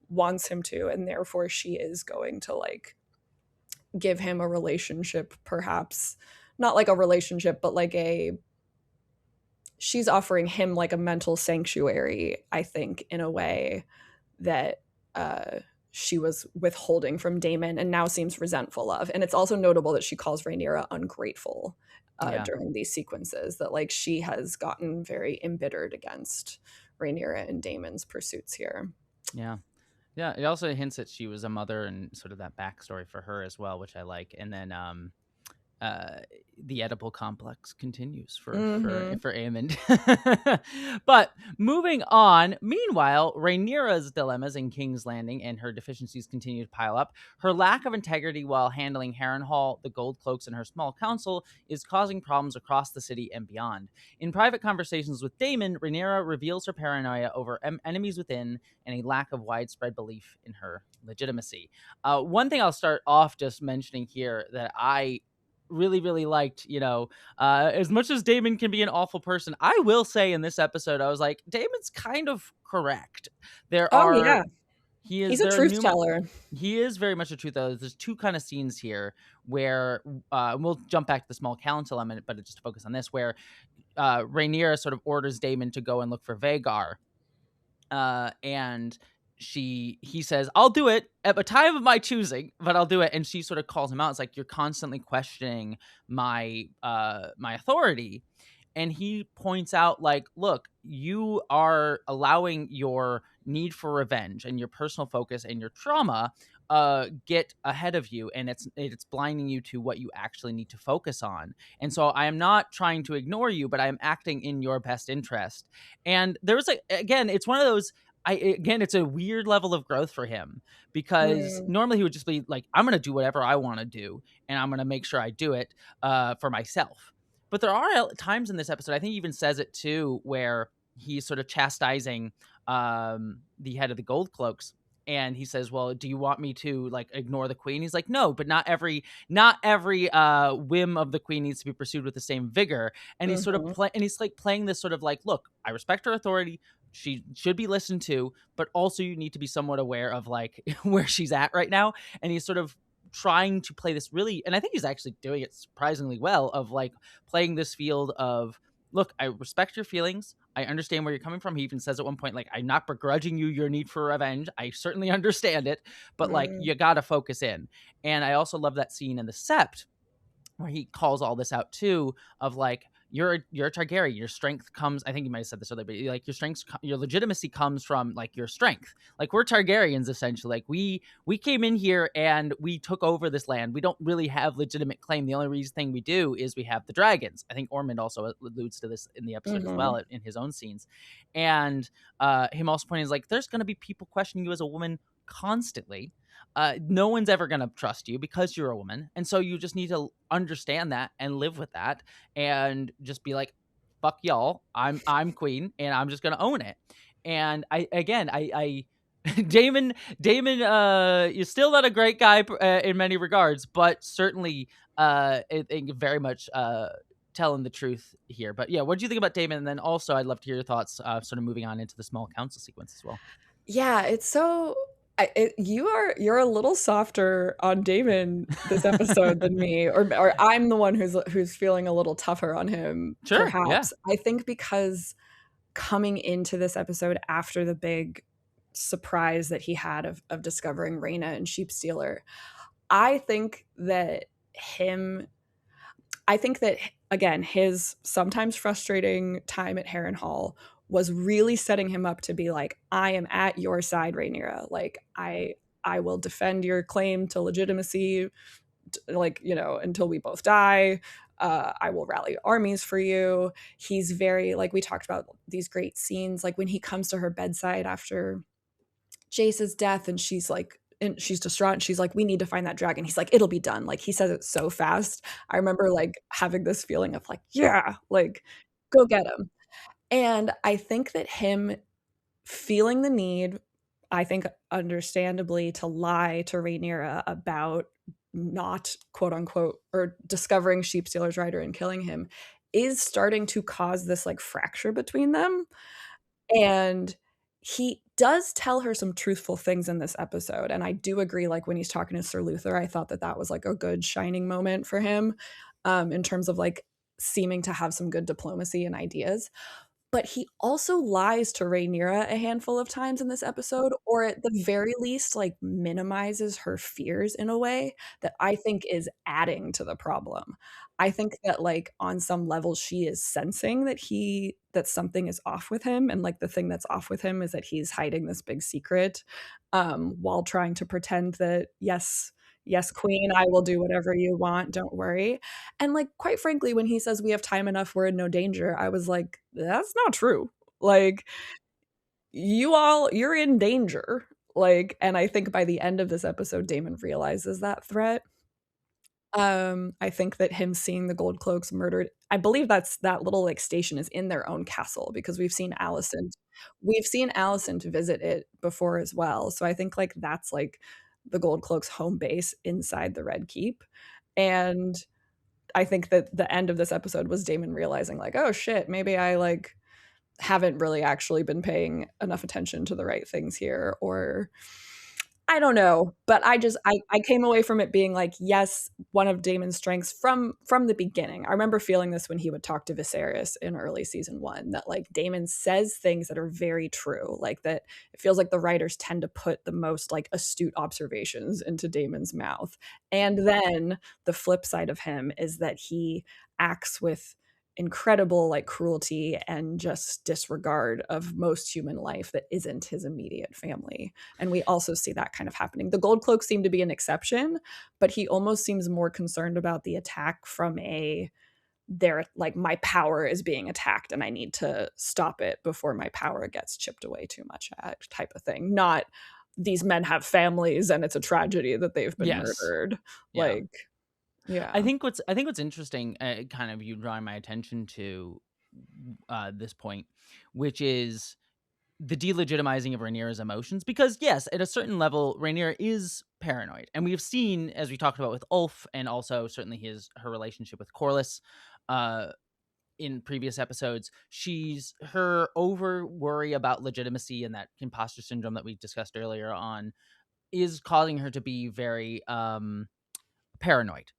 wants him to, and therefore she is going to like give him a relationship, perhaps not like a relationship, but like she's offering him like a mental sanctuary, I think, in a way that she was withholding from Daemon and now seems resentful of. And it's also notable that she calls Rhaenyra ungrateful during these sequences, that like she has gotten very embittered against Rhaenyra and Daemon's pursuits here. Yeah. Yeah, it also hints that she was a mother and sort of that backstory for her as well, which I like. And then the Oedipal complex continues for Aemond. But moving on, meanwhile, Rhaenyra's dilemmas in King's Landing and her deficiencies continue to pile up. Her lack of integrity while handling Harenhal, the Gold Cloaks, and her small council is causing problems across the city and beyond. In private conversations with Daemon, Rhaenyra reveals her paranoia over enemies within and a lack of widespread belief in her legitimacy. One thing I'll start off just mentioning here that I really liked, as much as Daemon can be an awful person, I will say in this episode, I was like, Daemon's kind of correct. He's a truth teller. He is very much a truth teller. There's two kind of scenes here where we'll jump back to the small council in a minute, but just to focus on this, where Rhaenyra sort of orders Daemon to go and look for Vhagar, and he says, I'll do it at a time of my choosing, but I'll do it. And she sort of calls him out. It's like, you're constantly questioning my authority. And he points out, like, look, you are allowing your need for revenge and your personal focus and your trauma get ahead of you, and it's blinding you to what you actually need to focus on. And so I am not trying to ignore you, but I am acting in your best interest. And there was again, it's one of those, it's a weird level of growth for him, because normally he would just be like, I'm going to do whatever I want to do, and I'm going to make sure I do it for myself. But there are times in this episode, I think he even says it too, where he's sort of chastising the head of the Gold Cloaks. And he says, well, do you want me to like ignore the queen? He's like, no, but not every whim of the queen needs to be pursued with the same vigor. And he's sort of he's like playing this sort of like, look, I respect her authority. She should be listened to, but also you need to be somewhat aware of like where she's at right now. And he's sort of trying to play this really, and I think he's actually doing it surprisingly well, of like playing this field of, look, I respect your feelings. I understand where you're coming from. He even says at one point, like, I'm not begrudging you your need for revenge. I certainly understand it, but like, you got to focus in. And I also love that scene in the Sept where he calls all this out too, of like, you're a Targaryen. Your strength comes, I think you might have said this earlier, but like your legitimacy comes from like your strength. Like, we're Targaryens essentially. Like we came in here and we took over this land. We don't really have legitimate claim. The only thing we do is we have the dragons. I think Ormond also alludes to this in the episode as well in his own scenes. And him also pointing is like, there's going to be people questioning you as a woman constantly. No one's ever going to trust you because you're a woman. And so you just need to understand that and live with that and just be like, fuck y'all. I'm queen and I'm just going to own it. And Daemon is still not a great guy in many regards, but certainly very much telling the truth here. But yeah, what do you think about Daemon? And then also I'd love to hear your thoughts sort of moving on into the small council sequence as well. Yeah, it's so... you're a little softer on Daemon this episode than me, or I'm the one who's feeling a little tougher on him. Sure, perhaps. Yeah. I think because coming into this episode after the big surprise that he had of discovering Rhaena and Sheepstealer, I think that again, his sometimes frustrating time at Harenhal was really setting him up to be like, I am at your side, Rhaenyra. Like, I will defend your claim to legitimacy, like, until we both die. I will rally armies for you. He's very, like, we talked about these great scenes, like when he comes to her bedside after Jace's death and she's like, and she's distraught and she's like, we need to find that dragon. He's like, it'll be done. Like, he says it so fast. I remember like having this feeling of like, yeah, like, go get him. And I think that him feeling the need, I think understandably, to lie to Rhaenyra about not, quote unquote, or discovering Sheepstealer's rider and killing him is starting to cause this like fracture between them. And he does tell her some truthful things in this episode. And I do agree, like when he's talking to Sir Luther, I thought that that was like a good shining moment for him, in terms of like seeming to have some good diplomacy and ideas. But he also lies to Rhaenyra a handful of times in this episode, or at the very least, like minimizes her fears in a way that I think is adding to the problem. I think that like on some level she is sensing that something is off with him, and like the thing that's off with him is that he's hiding this big secret, while trying to pretend that yes, queen, I will do whatever you want, don't worry. And like quite frankly, when he says we have time enough, we're in no danger, I was like, that's not true. Like you're in danger. Like, and I think by the end of this episode, Damon realizes that threat. I think that him seeing the gold cloaks murdered, I believe that little like station is in their own castle, because we've seen Alicent visit it before as well. So I think like that's like the gold cloaks home base inside the Red Keep. And I think that the end of this episode was Damon realizing like, oh shit, maybe I like haven't really actually been paying enough attention to the right things here, or I don't know, but I came away from it being like, yes, one of Damon's strengths from the beginning. I remember feeling this when he would talk to Viserys in early season 1, that like Damon says things that are very true, like that it feels like the writers tend to put the most like astute observations into Damon's mouth. And then the flip side of him is that he acts with incredible like cruelty and just disregard of most human life that isn't his immediate family. And we also see that kind of happening. The gold cloaks seem to be an exception, but he almost seems more concerned about the attack from they're like, my power is being attacked and I need to stop it before my power gets chipped away too much at type of thing. Not these men have families and it's a tragedy that they've been murdered. Yeah. Like, yeah. I think what's interesting, kind of you drawing my attention to this point, which is the delegitimizing of Rhaenyra's emotions, because yes, at a certain level, Rhaenyra is paranoid, and we've seen, as we talked about with Ulf, and also certainly her relationship with Corlys, in previous episodes, her over worry about legitimacy and that imposter syndrome that we discussed earlier on is causing her to be very paranoid.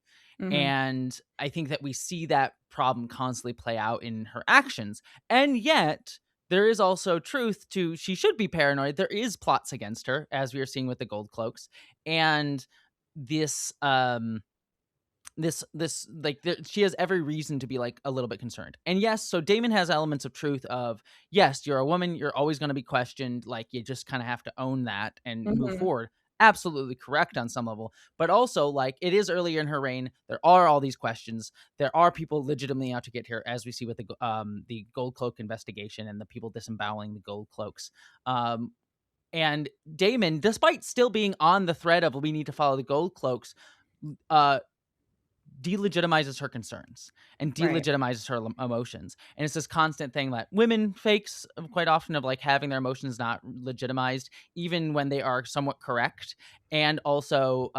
Mhm. And I think that we see that problem constantly play out in her actions. And yet, there is also truth to she should be paranoid. There is plots against her, as we are seeing with the Gold Cloaks. And this she has every reason to be like a little bit concerned. And yes, so Damon has elements of truth of, yes, you're a woman, you're always going to be questioned, like you just kind of have to own that and move forward. Absolutely correct on some level, but also like it is earlier in her reign, there are all these questions, there are people legitimately out to get her, as we see with the Gold Cloak investigation and the people disemboweling the Gold Cloaks. And Damon, despite still being on the thread of we need to follow the Gold Cloaks, delegitimizes her concerns and delegitimizes her emotions. And it's this constant thing that women fakes quite often of like having their emotions not legitimized, even when they are somewhat correct, and also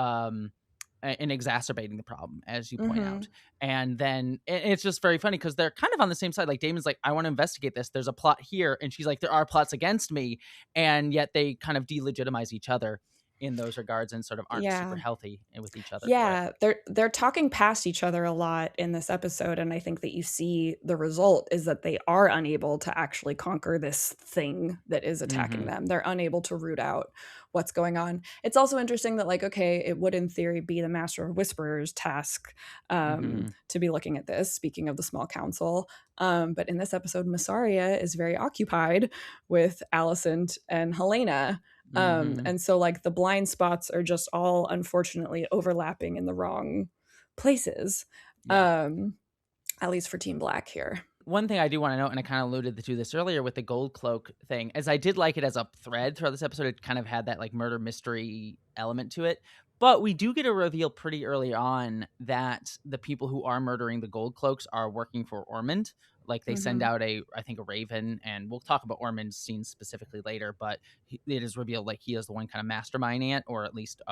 in exacerbating the problem, as you point out. And then it's just very funny because they're kind of on the same side. Like Damon's like, I want to investigate this. There's a plot here. And she's like, there are plots against me. And yet they kind of delegitimize each other in those regards and sort of aren't super healthy with each other. Yeah, they're talking past each other a lot in this episode, and I think that you see the result is that they are unable to actually conquer this thing that is attacking them. They're unable to root out what's going on. It's also interesting that like, okay, it would in theory be the Master of Whisperers' task to be looking at this, speaking of the small council. But in this episode, Massaria is very occupied with Alicent and Helena. And so like the blind spots are just all unfortunately overlapping in the wrong places. At least for Team Black here. One thing I do want to note, and I kind of alluded to this earlier with the Gold Cloak thing, is I did like it as a thread throughout this episode. It kind of had that like murder mystery element to it. But we do get a reveal pretty early on that the people who are murdering the Gold Cloaks are working for Ormond, Like they send out I think a raven, and we'll talk about Ormond's scenes specifically later, but it is revealed like he is the one kind of masterminding it, or at least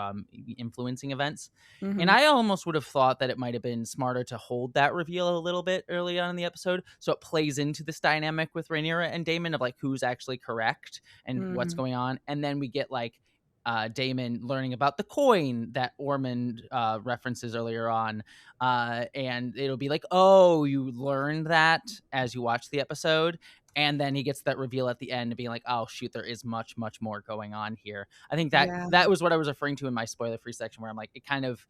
influencing events. And I almost would have thought that it might have been smarter to hold that reveal a little bit early on in the episode, so it plays into this dynamic with Rhaenyra and Daemon of like who's actually correct and what's going on. And then we get like Daemon learning about the coin that Ormond references earlier on, and it'll be like, oh, you learned that as you watch the episode. And then he gets that reveal at the end, being like, oh shoot, there is much more going on here. I think that was what I was referring to in my spoiler free section, where I'm like, it kind of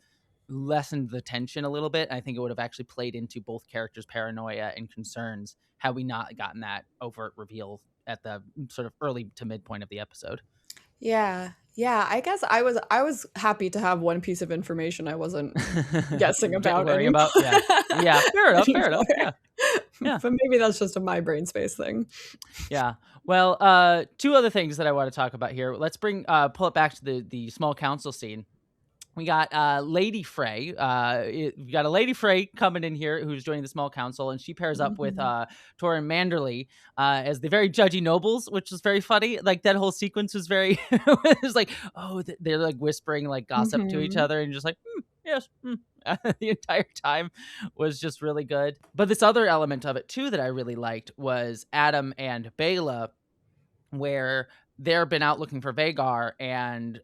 lessened the tension a little bit. I think it would have actually played into both characters' paranoia and concerns had we not gotten that overt reveal at the sort of early to midpoint of the episode. Yeah. I guess I was happy to have one piece of information I wasn't guessing about. Worrying about. Yeah. Fair enough. Yeah. But maybe that's just a my brain space thing. Yeah. Well, two other things that I want to talk about here. Let's pull it back to the small council scene. We got Lady Frey. We got a Lady Frey coming in here who's joining the small council, and she pairs up with Torrin Manderly as the very judgy nobles, which was very funny. Like that whole sequence was very. It was like, oh, they're like whispering like gossip to each other, and just like, yes. The entire time was just really good. But this other element of it too that I really liked was Adam and Bela, where they've been out looking for Vhagar, and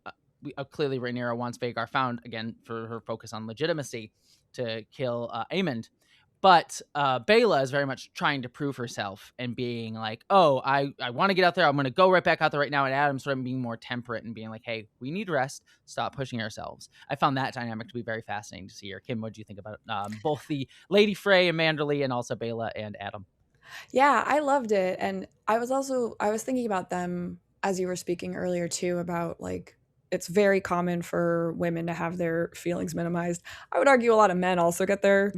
clearly Rhaenyra wants Vhagar found again for her focus on legitimacy to kill Aemond. But Bela is very much trying to prove herself and being like, oh, I want to get out there. I'm going to go right back out there right now. And Adam's sort of being more temperate and being like, hey, we need rest. Stop pushing ourselves. I found that dynamic to be very fascinating to see here. Kim, what do you think about both the Lady Frey and Manderly and also Bela and Adam? Yeah, I loved it. And I was thinking about them as you were speaking earlier too, about like, it's very common for women to have their feelings minimized. I would argue a lot of men also get their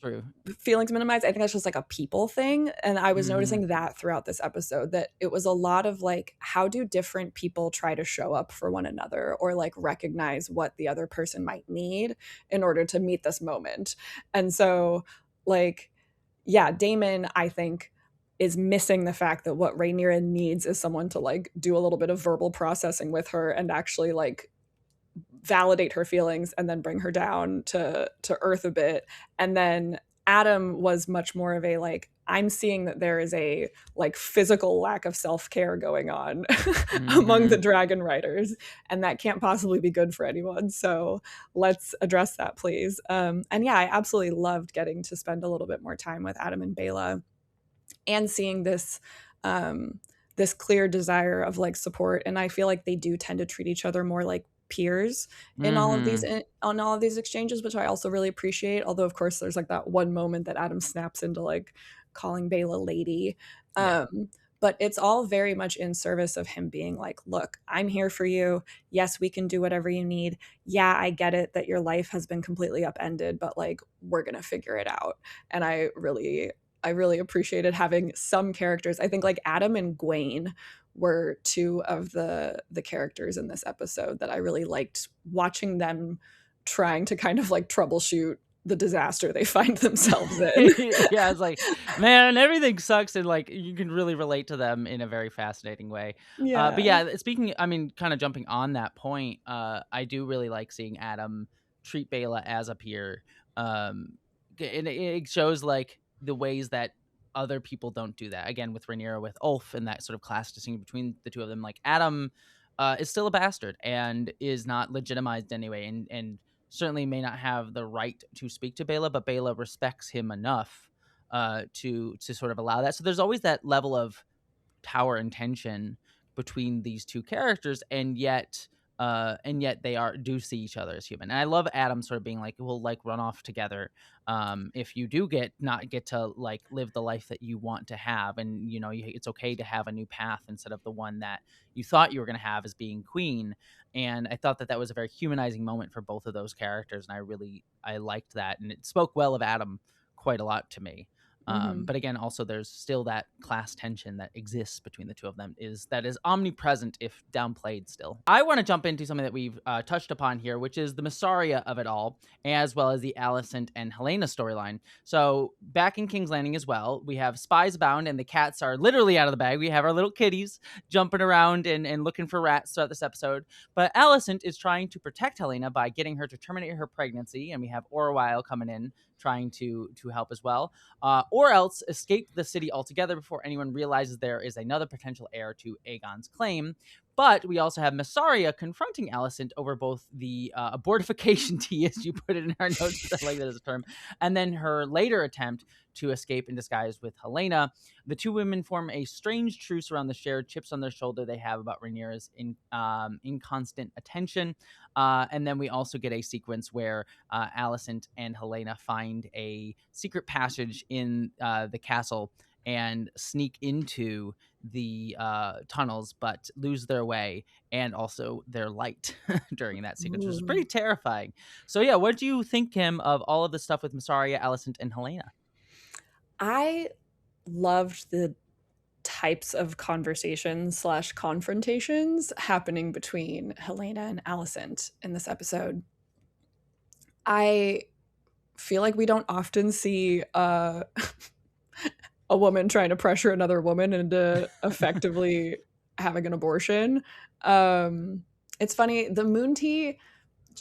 true feelings minimized. I think that's just like a people thing. And I was noticing that throughout this episode, that it was a lot of like, how do different people try to show up for one another or like recognize what the other person might need in order to meet this moment. And so like, yeah, Daemon, I think, is missing the fact that what Rhaenyra needs is someone to like do a little bit of verbal processing with her and actually like validate her feelings and then bring her down to earth a bit. And then Adam was much more of a like, I'm seeing that there is a like physical lack of self-care going on among the dragon riders, and that can't possibly be good for anyone. So let's address that, please. And yeah, I absolutely loved getting to spend a little bit more time with Adam and Bela, and seeing this this clear desire of like support. And I feel like they do tend to treat each other more like peers in all of these exchanges, which I also really appreciate. Although of course there's like that one moment that Adam snaps into like calling Bela lady. But it's all very much in service of him being like, look, I'm here for you. Yes, we can do whatever you need. Yeah, I get it that your life has been completely upended, but like, we're going to figure it out. And I really appreciated having some characters. I think like Adam and Gwaine were two of the characters in this episode that I really liked watching them trying to kind of like troubleshoot the disaster they find themselves in. Yeah, it's like, man, everything sucks, and like you can really relate to them in a very fascinating way. Yeah. But yeah, speaking, I mean, kind of jumping on that point, I do really like seeing Adam treat Bela as a peer. And it shows like the ways that other people don't do that. Again, with Rhaenyra, with Ulf, and that sort of class distinction between the two of them. Like Adam is still a bastard and is not legitimized anyway, and certainly may not have the right to speak to Bela, but Bela respects him enough to sort of allow that. So there's always that level of power and tension between these two characters, and yet they do see each other as human. And I love Adam sort of being like, we'll like run off together if you do not get to like live the life that you want to have, and you know it's okay to have a new path instead of the one that you thought you were going to have as being queen. And I thought that was a very humanizing moment for both of those characters, and I liked that, and it spoke well of Adam quite a lot to me. But again, also there's still that class tension that exists between the two of them that is omnipresent if downplayed still. I want to jump into something that we've touched upon here, which is the Missaria of it all, as well as the Alicent and Helena storyline. So back in King's Landing as well, we have spies abound and the cats are literally out of the bag. We have our little kitties jumping around and looking for rats throughout this episode. But Alicent is trying to protect Helena by getting her to terminate her pregnancy, and we have Orwyle coming in trying to help as well, or else escape the city altogether before anyone realizes there is another potential heir to Aegon's claim. But we also have Missaria confronting Alicent over both the abortification tea, as you put it in our notes, I like that as a term, and then her later attempt to escape in disguise with Helena. The two women form a strange truce around the shared chips on their shoulder they have about Rhaenyra's inconstant attention. And then we also get a sequence where Alicent and Helena find a secret passage in the castle and sneak into the tunnels, but lose their way and also their light during that sequence, which is pretty terrifying. So yeah, what do you think, Kim, of all of the stuff with Missaria, Alicent, and Helena? I loved the types of conversations / confrontations happening between Helena and Alicent in this episode. I feel like we don't often see a woman trying to pressure another woman into effectively having an abortion. It's funny, the moon tea,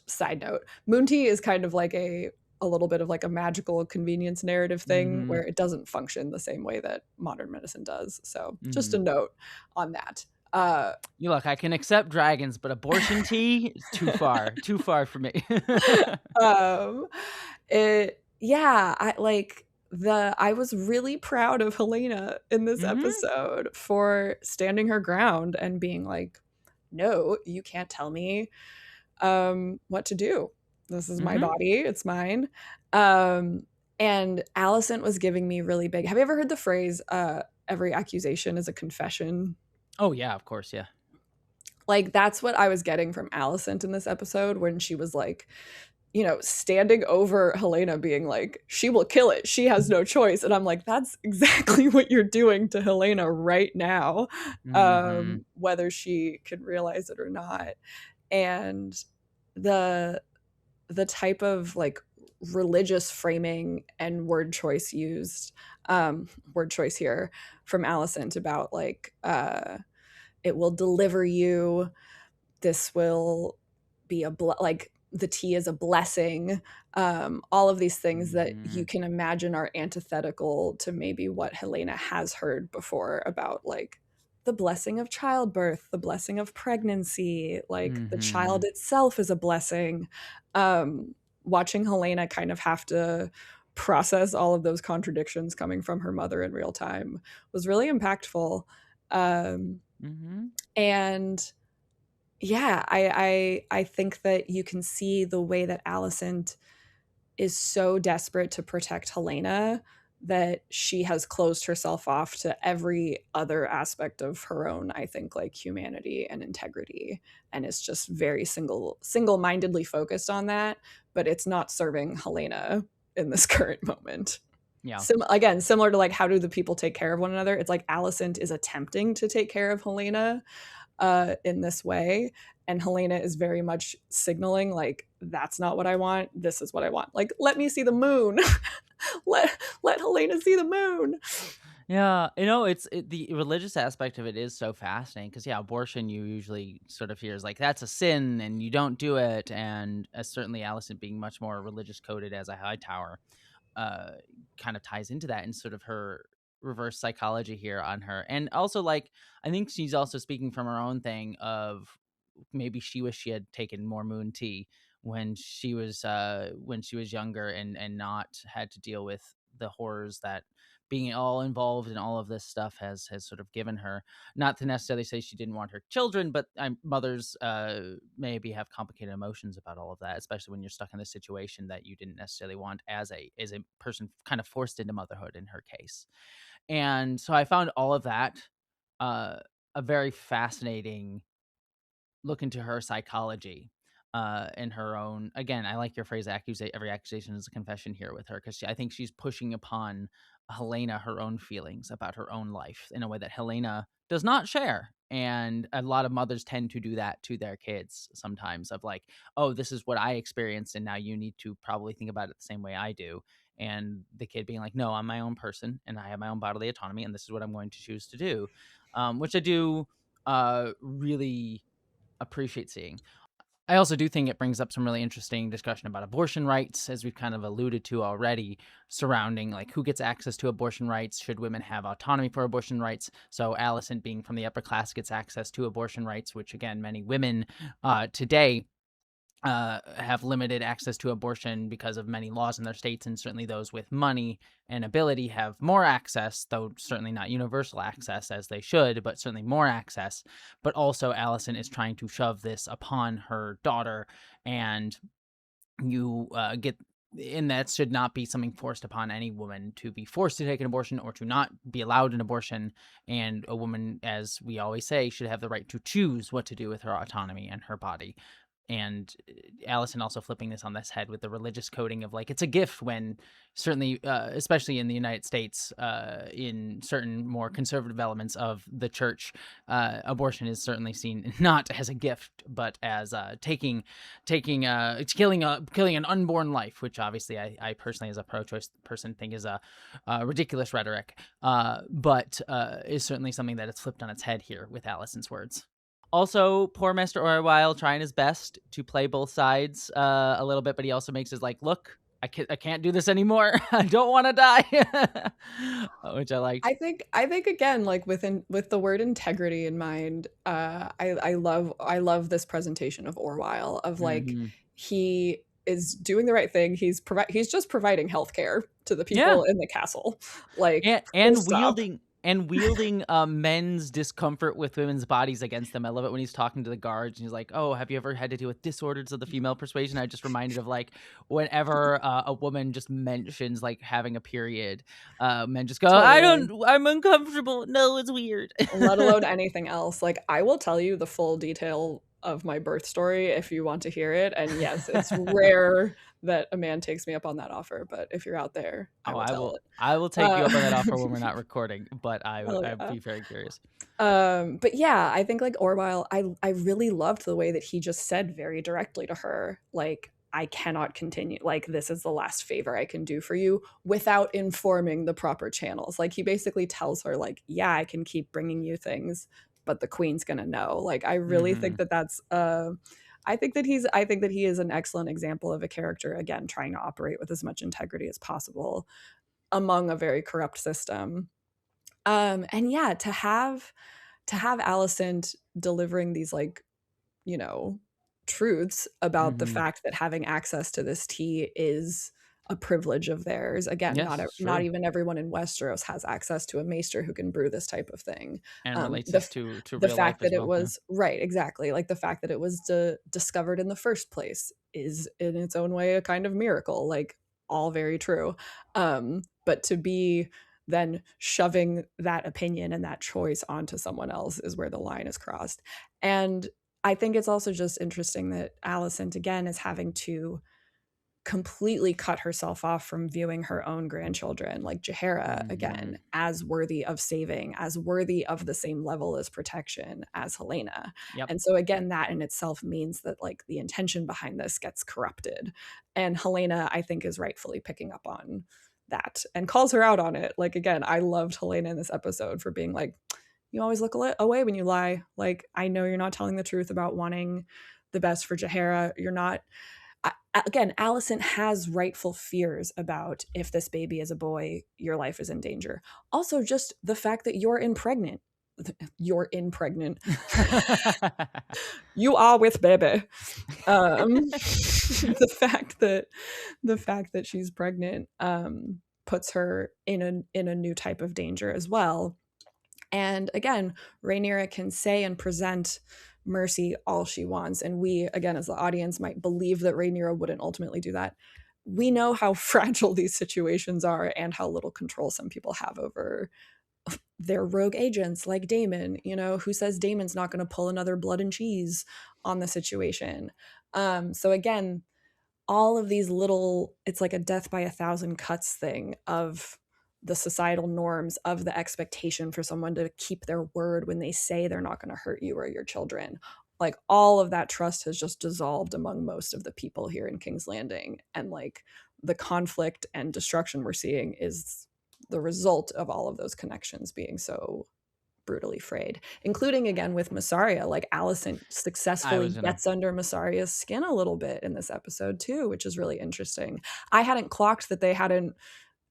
side note, moon tea is kind of like a little bit of like a magical convenience narrative thing where it doesn't function the same way that modern medicine does. So just a note on that. You look, I can accept dragons, but abortion tea is too far for me. I was really proud of Helena in this episode for standing her ground and being like, no, you can't tell me what to do. This is my body. It's mine. And Alicent was giving me really big. Have you ever heard the phrase, every accusation is a confession? Oh, yeah, of course. Yeah. Like, that's what I was getting from Alicent in this episode when she was like, you know, standing over Helena being like, she will kill it. She has no choice. And I'm like, that's exactly what you're doing to Helena right now, whether she can realize it or not. And the type of like religious framing and word choice here from Alicent about like, it will deliver you. This will be like the tea is a blessing. All of these things that you can imagine are antithetical to maybe what Helena has heard before about like the blessing of childbirth, the blessing of pregnancy, like the child itself is a blessing. Watching Helena kind of have to process all of those contradictions coming from her mother in real time was really impactful. And yeah, I think that you can see the way that Alicent is so desperate to protect Helena that she has closed herself off to every other aspect of her own, I think, like humanity and integrity, and is just very single-mindedly focused on that, but it's not serving Helena in this current moment. Yeah. Again, similar to like, how do the people take care of one another? It's like Alicent is attempting to take care of Helena in this way, and Helena is very much signaling like, that's not what I want, this is what I want. Like, let me see the moon. let Helena see the moon. Yeah, you know, the religious aspect of it is so fascinating because, yeah, abortion you usually sort of hear is like, that's a sin and you don't do it, and certainly Alicent being much more religious coded as a Hightower kind of ties into that and sort of her reverse psychology here on her. And also, like, I think she's also speaking from her own thing of maybe she wished she had taken more moon tea when she was younger and not had to deal with the horrors that being all involved in all of this stuff has sort of given her. Not to necessarily say she didn't want her children, but mothers maybe have complicated emotions about all of that, especially when you're stuck in a situation that you didn't necessarily want as a person kind of forced into motherhood in her case. And so I found all of that a very fascinating look into her psychology and her own. Again, I like your phrase, every accusation is a confession here with her, because I think she's pushing upon Helena her own feelings about her own life in a way that Helena does not share. And a lot of mothers tend to do that to their kids sometimes, of like, oh, this is what I experienced, and now you need to probably think about it the same way I do. And the kid being like, no, I'm my own person and I have my own bodily autonomy, and this is what I'm going to choose to do, which I do really appreciate seeing. I also do think it brings up some really interesting discussion about abortion rights, as we've kind of alluded to already, surrounding like who gets access to abortion rights. Should women have autonomy for abortion rights? So Allison, being from the upper class, gets access to abortion rights, which again, many women today have limited access to abortion because of many laws in their states, and certainly those with money and ability have more access, though certainly not universal access as they should, but certainly more access. But also Allison is trying to shove this upon her daughter, and you get, and that should not be something forced upon any woman, to be forced to take an abortion or to not be allowed an abortion. And a woman, as we always say, should have the right to choose what to do with her autonomy and her body. And Allison also flipping this on this head with the religious coding of like, it's a gift, when certainly, especially in the United States, in certain more conservative elements of the church, abortion is certainly seen not as a gift, but as killing an unborn life, which obviously I personally, as a pro-choice person, think is a ridiculous rhetoric, but is certainly something that is flipped on its head here with Allison's words. Also, poor Mr. Orwell trying his best to play both sides a little bit, but he also makes his like, look, I can't do this anymore. I don't want to die, which I like. I think again, like with the word integrity in mind, I love this presentation of Orwell, of like, he is doing the right thing. He's just providing healthcare to the people in the castle, like, and wielding men's discomfort with women's bodies against them. I love it when he's talking to the guards and he's like, oh, have you ever had to deal with disorders of the female persuasion? I just reminded of like, whenever a woman just mentions like having a period, men just go, I'm uncomfortable. No, it's weird. Let alone anything else. Like, I will tell you the full detail of my birth story if you want to hear it. And yes, it's rare that a man takes me up on that offer, but if you're out there, I will take you up on that offer when we're not recording, but I'd be very curious. But yeah, I think like Orwell, I really loved the way that he just said very directly to her, like, I cannot continue, like, this is the last favor I can do for you, without informing the proper channels. Like, he basically tells her like, yeah, I can keep bringing you things, but the queen's gonna know. Like, I really think that that's I think that he is an excellent example of a character, again, trying to operate with as much integrity as possible among a very corrupt system. And yeah, to have Allison delivering these, like, you know, truths about the fact that having access to this tea is a privilege of theirs. Again, not even everyone in Westeros has access to a maester who can brew this type of thing. And relates this to the real fact life that as it well, was right, exactly. Like, the fact that it was discovered in the first place is in its own way a kind of miracle. Like, all very true. But to be then shoving that opinion and that choice onto someone else is where the line is crossed. And I think it's also just interesting that Allison, again, is having to completely cut herself off from viewing her own grandchildren, like Jaehaera, again, as worthy of saving, as worthy of the same level as protection as Helena. And so again, that in itself means that like the intention behind this gets corrupted. And Helena, I think, is rightfully picking up on that and calls her out on it. Like, again, I loved Helena in this episode for being like, you always look away when you lie. Like, I know you're not telling the truth about wanting the best for Jaehaera. You're not. Again, Allison has rightful fears about, if this baby is a boy, your life is in danger. Also, just the fact that you're impregnant. You are with baby. The fact that she's pregnant puts her in a new type of danger as well. And again, Rhaenyra can say and present Mercy all she wants, and we, again, as the audience, might believe that Rhaenyra wouldn't ultimately do that. We know how fragile these situations are and how little control some people have over their rogue agents, like Daemon, who says Daemon's not going to pull another blood and cheese on the situation. So again, all of these little, it's like a death by 1,000 cuts thing of the societal norms of the expectation for someone to keep their word when they say they're not going to hurt you or your children. Like all of that trust has just dissolved among most of the people here in King's Landing. And like the conflict and destruction we're seeing is the result of all of those connections being so brutally frayed, including again with Massaria. Like Alicent successfully gets under Massaria's skin a little bit in this episode too, which is really interesting. I hadn't clocked that they hadn't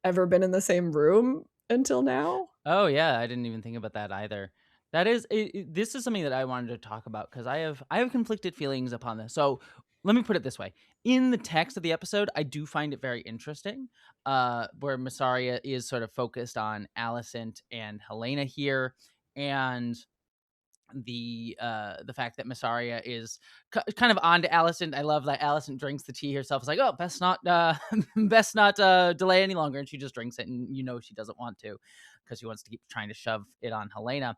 ever been in the same room until now. Oh yeah, I didn't even think about that either. That is, this is something that I wanted to talk about because I have conflicted feelings upon this. So let me put it this way: in the text of the episode, I do find it very interesting, where Massaria is sort of focused on Alicent and Helena here, and the fact that Massaria is kind of on to Alicent. I love that Alicent drinks the tea herself. It's like, oh, best not delay any longer, and she just drinks it, and she doesn't want to because she wants to keep trying to shove it on Helena.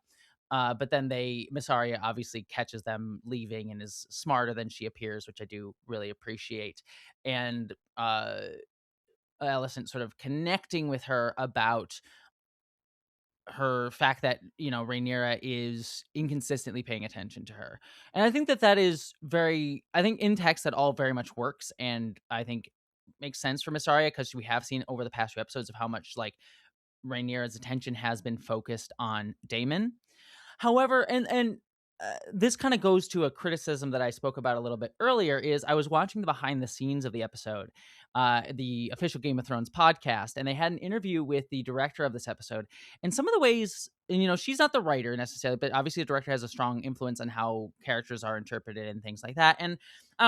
But then Massaria obviously catches them leaving and is smarter than she appears, which I do really appreciate. And Alicent sort of connecting with her about her fact that Rhaenyra is inconsistently paying attention to her, and I think that is I think in text that all very much works, and I think makes sense for Massaria because we have seen over the past few episodes of how much like Rhaenyra's attention has been focused on Daemon. However, and this kind of goes to a criticism that I spoke about a little bit earlier. Is I was watching the behind the scenes of the episode, the official Game of Thrones podcast, and they had an interview with the director of this episode. And some of the ways, and she's not the writer necessarily, but obviously the director has a strong influence on how characters are interpreted and things like that. And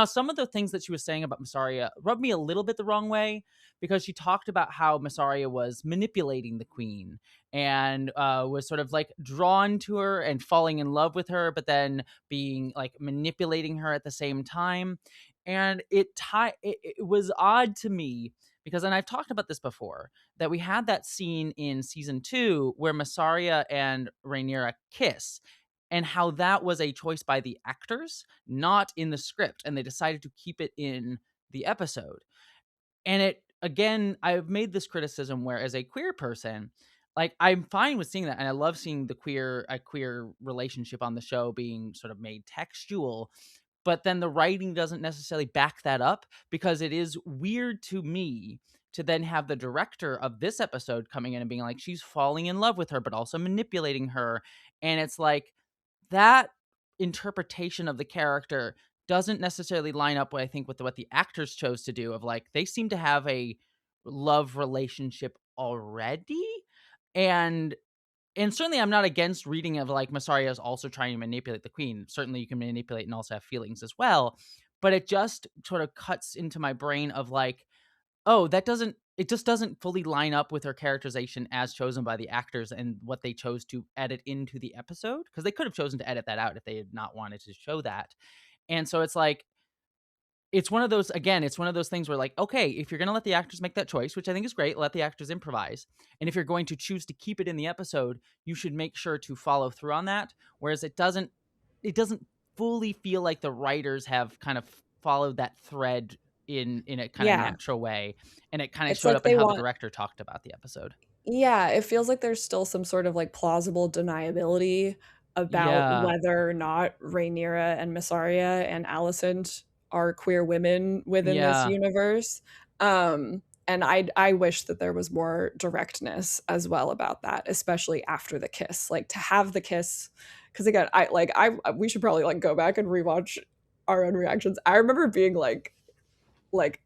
some of the things that she was saying about Massaria rubbed me a little bit the wrong way, because she talked about how Massaria was manipulating the queen and was sort of like drawn to her and falling in love with her, but then being like manipulating her at the same time. And it was odd to me because, and I've talked about this before, that we had that scene in season 2 where Massaria and Rhaenyra kiss, and how that was a choice by the actors, not in the script, and they decided to keep it in the episode. And it, again, I've made this criticism where, as a queer person, like I'm fine with seeing that, and I love seeing a queer relationship on the show being sort of made textual, but then the writing doesn't necessarily back that up, because it is weird to me to then have the director of this episode coming in and being like, she's falling in love with her, but also manipulating her. And it's like, that interpretation of the character doesn't necessarily line up, I think, with what the actors chose to do, of like, they seem to have a love relationship already. And certainly I'm not against reading of like Massaria is also trying to manipulate the queen. Certainly you can manipulate and also have feelings as well. But it just sort of cuts into my brain of like, oh, it just doesn't fully line up with her characterization as chosen by the actors and what they chose to edit into the episode. Because they could have chosen to edit that out if they had not wanted to show that. And so it's like, it's one of those things where like, okay, if you're going to let the actors make that choice, which I think is great, let the actors improvise. And if you're going to choose to keep it in the episode, you should make sure to follow through on that. Whereas it doesn't fully feel like the writers have kind of followed that thread in a kind of natural way. And it kind of showed up in how the director talked about the episode. Yeah, it feels like there's still some sort of like plausible deniability about whether or not Rhaenyra and Massaria and Alicent are queer women within this universe. And I wish that there was more directness as well about that, especially after the kiss. Like to have the kiss, because again, we should probably like go back and rewatch our own reactions. I remember being like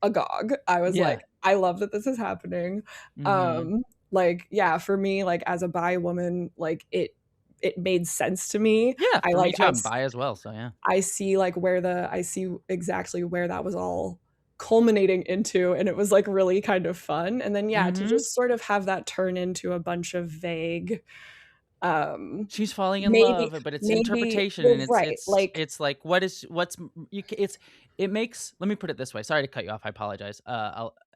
agog. I was like, I love that this is happening. Mm-hmm. Like, yeah, for me, like as a bi woman, like it made sense to me. Yeah, for me too, I'm bi as well, so yeah. I see exactly where that was all culminating into, and it was like really kind of fun. And then to just sort of have that turn into a bunch of vague she's falling in love, but it's interpretation, and it's like it makes, let me put it this way, sorry to cut you off, I apologize.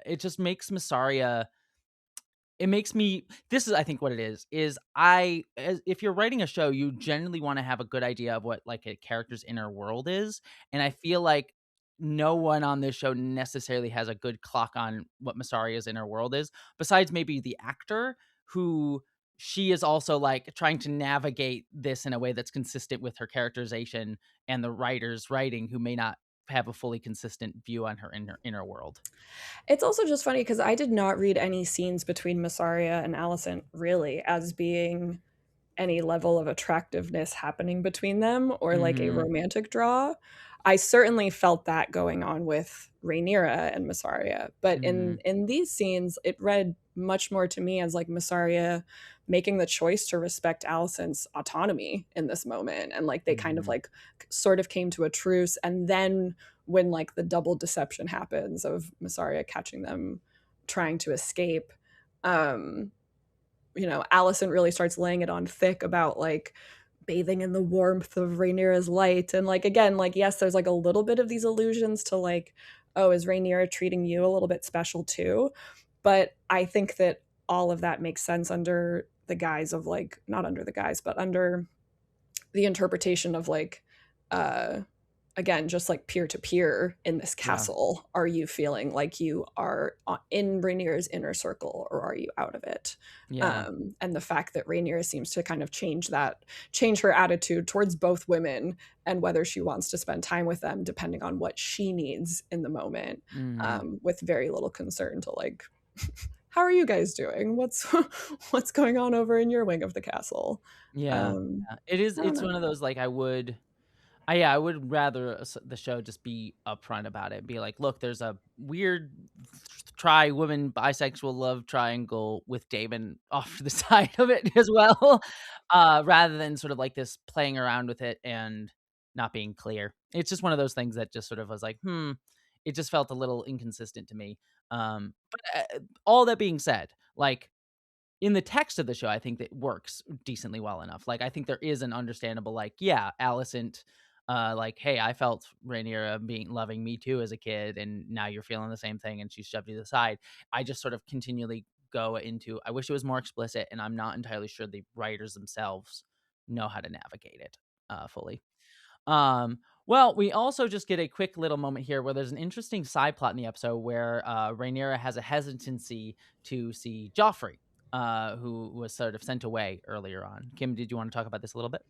It just makes Massaria, it makes me, this is I think what it is if you're writing a show, you generally want to have a good idea of what like a character's inner world is, and I feel like no one on this show necessarily has a good clock on what Massaria's inner world is, besides maybe the actor, who she is also like trying to navigate this in a way that's consistent with her characterization and the writer's writing, who may not have a fully consistent view on her inner world. It's also just funny because I did not read any scenes between Massaria and Alicent really as being any level of attractiveness happening between them or like a romantic draw. I certainly felt that going on with Rhaenyra and Massaria, but in these scenes, it read much more to me as like Massaria making the choice to respect Alicent's autonomy in this moment, and like they kind of like sort of came to a truce, and then when like the double deception happens of Massaria catching them trying to escape, you know, Alicent really starts laying it on thick about like bathing in the warmth of Rhaenyra's light. And like, again, like, yes, there's like a little bit of these allusions to like, oh, is Rhaenyra treating you a little bit special too? But I think that all of that makes sense under the guise of like, not under the guise, but under the interpretation of like, again, just like peer to peer in this castle. Yeah. Are you feeling like you are in Rhaenyra's inner circle, or are you out of it? Yeah. And the fact that Rhaenyra seems to kind of change her attitude towards both women and whether she wants to spend time with them depending on what she needs in the moment, with very little concern to like, how are you guys doing? What's going on over in your wing of the castle? Yeah, it's one of those like I would rather the show just be upfront about it. Be like, look, there's a weird tri-woman bisexual love triangle with Daemon off to the side of it as well, rather than sort of like this playing around with it and not being clear. It's just one of those things that just sort of was like, it just felt a little inconsistent to me. But all that being said, like, in the text of the show, I think that works decently well enough. Like, I think there is an understandable, like, yeah, Alicent, like, hey, I felt Rhaenyra loving me too as a kid, and now you're feeling the same thing, and she's shoved you to the side. I just sort of continually go into, I wish it was more explicit, and I'm not entirely sure the writers themselves know how to navigate it fully. Well, we also just get a quick little moment here where there's an interesting side plot in the episode where Rhaenyra has a hesitancy to see Joffrey, who was sort of sent away earlier on. Kim, did you want to talk about this a little bit?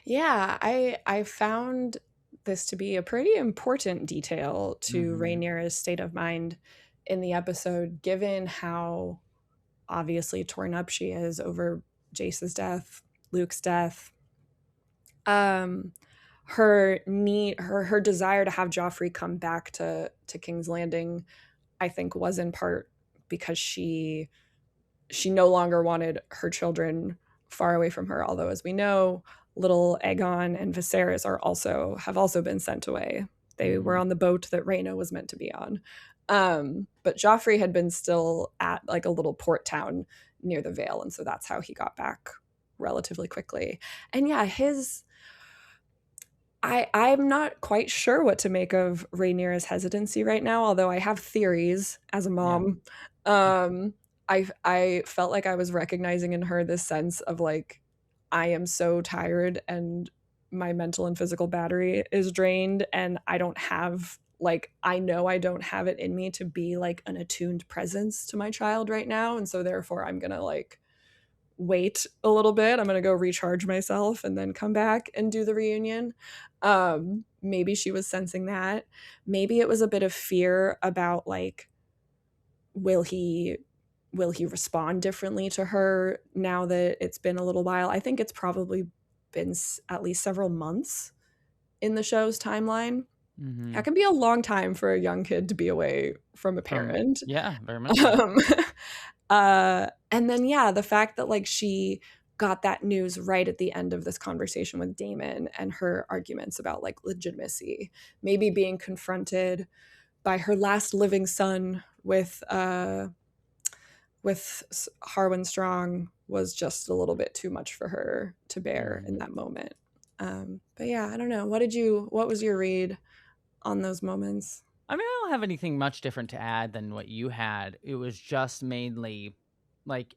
Yeah, I found this to be a pretty important detail to Rhaenyra's state of mind in the episode, given how obviously torn up she is over Jace's death, Luke's death. Her desire to have Joffrey come back to King's Landing, I think, was in part because she no longer wanted her children far away from her. Although, as we know, little Aegon and Viserys have also been sent away. They were on the boat that Rhaena was meant to be on. But Joffrey had been still at like a little port town near the Vale, and so that's how he got back relatively quickly. And yeah, I'm not quite sure what to make of Rhaenyra's hesitancy right now, although I have theories as a mom. Yeah. I felt like I was recognizing in her this sense of like, I am so tired and my mental and physical battery is drained, and I don't have like, I know I don't have it in me to be like an attuned presence to my child right now. And so therefore I'm going to like wait a little bit. I'm going to go recharge myself and then come back and do the reunion. Maybe she was sensing that. Maybe it was a bit of fear about like, will he respond differently to her now that it's been a little while? I think it's probably been at least several months in the show's timeline. That can be a long time for a young kid to be away from a parent. Yeah, very much so. And then, yeah, the fact that like she got that news right at the end of this conversation with Daemon and her arguments about like legitimacy, maybe being confronted by her last living son with Harwin Strong was just a little bit too much for her to bear in that moment. But yeah, I don't know. What was your read on those moments? I mean, I don't have anything much different to add than what you had. It was just mainly like,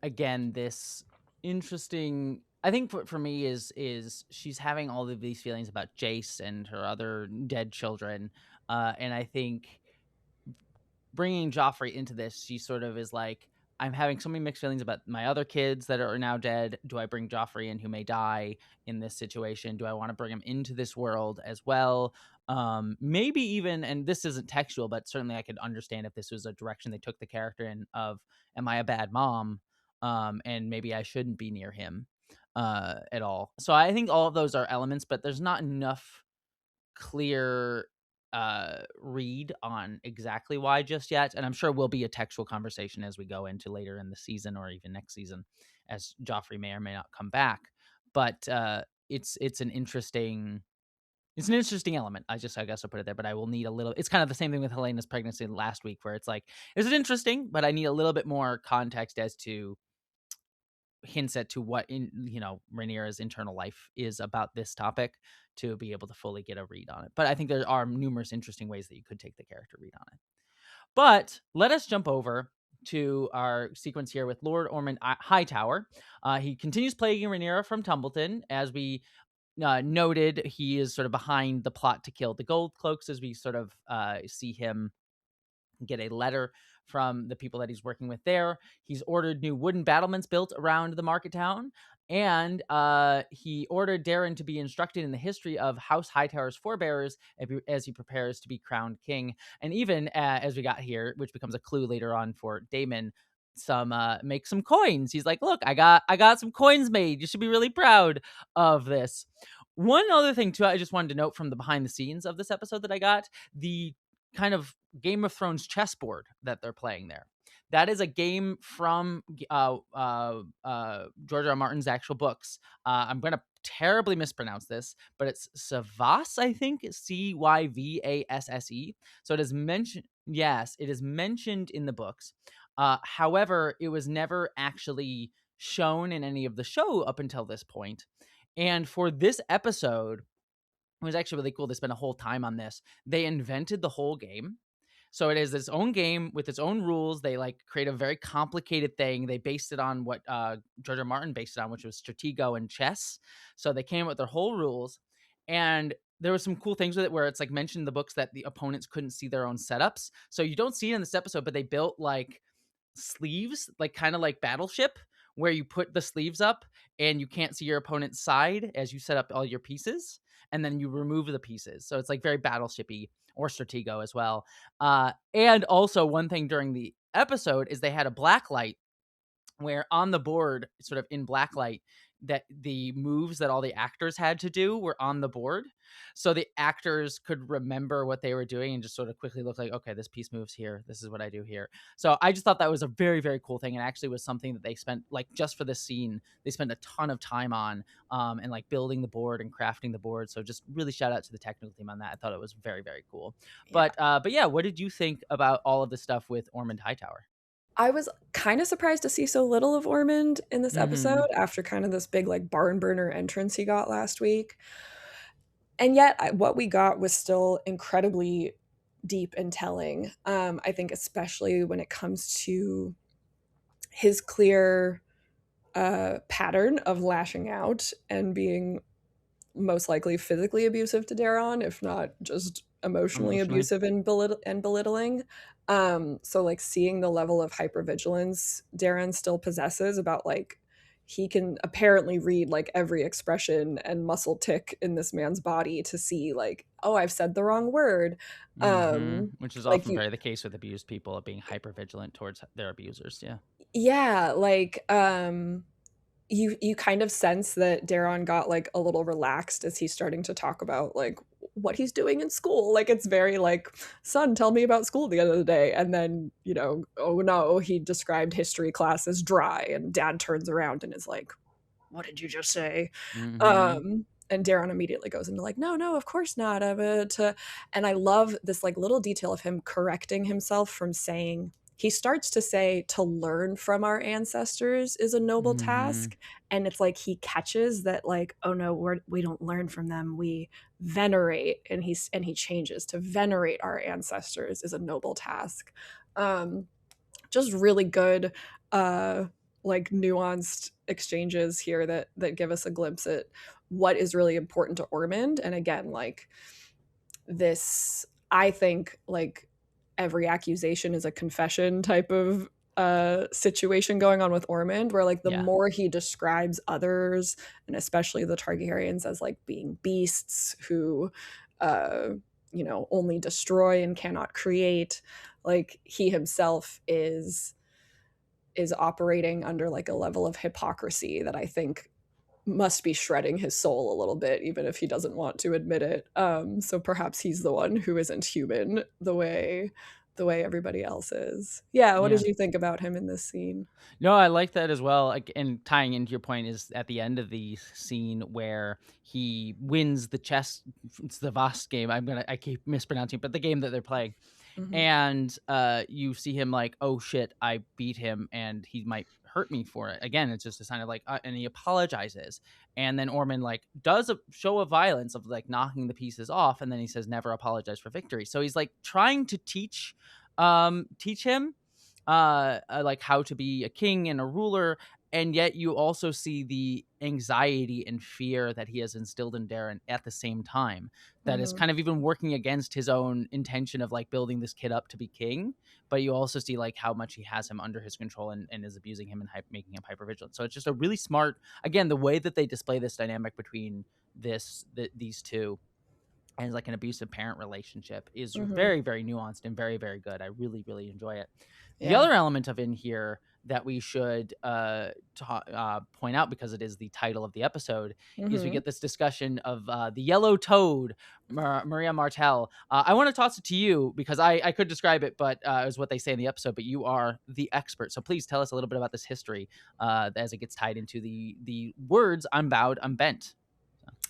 again, this interesting, I think for me is she's having all of these feelings about Jace and her other dead children. And I think bringing Joffrey into this, she sort of is like, I'm having so many mixed feelings about my other kids that are now dead. Do I bring Joffrey in, who may die in this situation? Do I want to bring him into this world as well? Maybe even, and this isn't textual, but certainly I could understand if this was a direction they took the character in of, am I a bad mom? And maybe I shouldn't be near him at all. So I think all of those are elements, but there's not enough clear read on exactly why just yet, and I'm sure will be a textual conversation as we go into later in the season or even next season, as Joffrey may or may not come back. But it's an interesting element. I guess I'll put it there, but I will need a little. It's kind of the same thing with Helena's pregnancy last week, where it's like, is it interesting? But I need a little bit more context as to hints at to what Rhaenyra's internal life is about this topic to be able to fully get a read on it. But I think there are numerous interesting ways that you could take the character read on it. But let us jump over to our sequence here with Lord Ormond Hightower. He continues plaguing Rhaenyra from Tumbleton. As we noted, he is sort of behind the plot to kill the Gold Cloaks, as we sort of see him get a letter from the people that he's working with there. He's ordered new wooden battlements built around the market town, and he ordered Darren to be instructed in the history of House Hightower's forebears as he prepares to be crowned king. And even as we got here, which becomes a clue later on for Daemon, make some coins. He's like, look, I got some coins made. You should be really proud of this. One other thing too, I just wanted to note from the behind the scenes of this episode that I got, the kind of Game of Thrones chessboard that they're playing there. That is a game from George R. Martin's actual books. I'm going to terribly mispronounce this, but it's Cyvasse, I think, Cyvasse. So it is mentioned. Yes, it is mentioned in the books. However, it was never actually shown in any of the show up until this point. And for this episode, it was actually really cool. They spent a whole time on this. They invented the whole game. So it is its own game with its own rules. They create a very complicated thing. They based it on what George R. Martin based it on, which was Stratego and chess. So they came up with their whole rules. And there were some cool things with it where it's mentioned in the books that the opponents couldn't see their own setups. So you don't see it in this episode, but they built sleeves, kind of like Battleship, where you put the sleeves up and you can't see your opponent's side as you set up all your pieces, and then you remove the pieces. So it's very Battleship-y, or Stratego as well. And also one thing during the episode is they had a black light where on the board, sort of in black light, that the moves that all the actors had to do were on the board. So the actors could remember what they were doing and just sort of quickly look like, okay, this piece moves here. This is what I do here. So I just thought that was a very, very cool thing. And actually was something that they spent, just for this scene, they spent a ton of time on, and building the board and crafting the board. So just really shout out to the technical team on that. I thought it was very, very cool. Yeah. But yeah, what did you think about all of the stuff with Ormond Hightower? I was kind of surprised to see so little of Ormond in this episode after kind of this big barn burner entrance he got last week. And yet what we got was still incredibly deep and telling. I think especially when it comes to his clear pattern of lashing out and being most likely physically abusive to Daron, if not just emotionally abusive and belittling. So seeing the level of hypervigilance Daron still possesses about he can apparently read every expression and muscle tick in this man's body to see oh, I've said the wrong word. Which is often very the case with abused people, of being hypervigilant towards their abusers. Yeah, you kind of sense that Daron got a little relaxed as he's starting to talk about what he's doing in school. It's very son, tell me about school the end of the day. And then, oh no, he described history class as dry, and dad turns around and is like, what did you just say? And Daron immediately goes into no, of course not. And I love this little detail of him correcting himself from saying, he starts to say, to learn from our ancestors is a noble task. And it's he catches that oh no, we don't learn from them, we venerate. And he changes to venerate our ancestors is a noble task. Just really good, nuanced exchanges here that give us a glimpse at what is really important to Ormond. And again, this, I think, every accusation is a confession type of situation going on with Ormond, where like the Yeah. more he describes others, and especially the Targaryens, as like being beasts who only destroy and cannot create, like he himself is operating under like a level of hypocrisy that I think must be shredding his soul a little bit, even if he doesn't want to admit it. So perhaps he's the one who isn't human the way everybody else is. Yeah, what did you think about him in this scene? No, I like that as well. Like, and tying into your point is at the end of the scene where he wins the chess. It's the Voss game. I keep mispronouncing, but the game that they're playing. Mhm. And you see him like, oh shit, I beat him and he might hurt me for it. Again, it's just a sign of like, and he apologizes. And then Ormond like does a show of violence of like knocking the pieces off. And then he says, never apologize for victory. So he's like trying to teach him like how to be a king and a ruler. And yet you also see the anxiety and fear that he has instilled in Darren at the same time. That is kind of even working against his own intention of like building this kid up to be king. But you also see like how much he has him under his control and is abusing him and making him hypervigilant. So it's just a really smart, again, the way that they display this dynamic between these two and like an abusive parent relationship is very, very nuanced and very, very good. I really, really enjoy it. Yeah. The other element of in here that we should point out, because it is the title of the episode, is we get this discussion of the yellow toad, Maria Martell. I want to toss it to you because I could describe it, but is what they say in the episode, but you are the expert. So please tell us a little bit about this history as it gets tied into the words Unbowed, Unbent.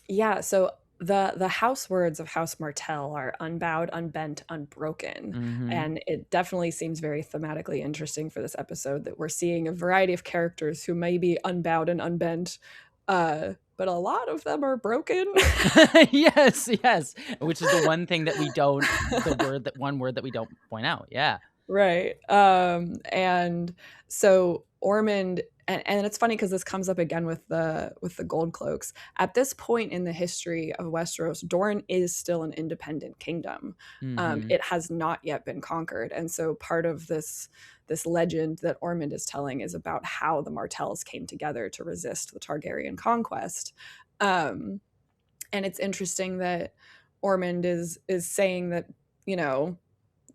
Yeah, so the house words of House Martell are unbowed, unbent, unbroken. And it definitely seems very thematically interesting for this episode that we're seeing a variety of characters who may be unbowed and unbent, but a lot of them are broken. yes, which is the one thing that we don't, one word that we don't point out. Yeah. Right. And so Ormond, and it's funny because this comes up again with the Gold Cloaks. At this point in the history of Westeros, Dorne is still an independent kingdom. It has not yet been conquered, and so part of this legend that Ormond is telling is about how the Martells came together to resist the Targaryen conquest. And it's interesting that Ormond is saying that, you know,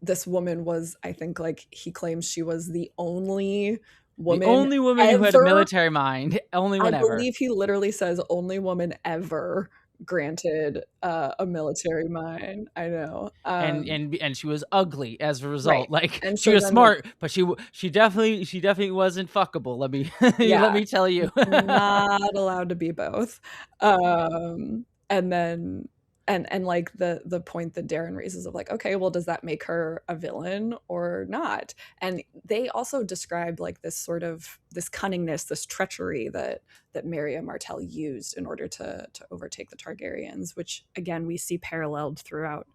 this woman was, I think, like he claims she was the only woman who had a military mind. Only one ever. I believe he literally says only woman ever granted a military mind. I know. And she was ugly as a result. Right. Like, and she was smart, but she definitely wasn't fuckable. Let me let me tell you. Not allowed to be both. And then and like the point that Darren raises of like, okay, well, does that make her a villain or not? And they also describe like this sort of this cunningness, this treachery that Maria Martell used in order to overtake the Targaryens, which again we see paralleled throughout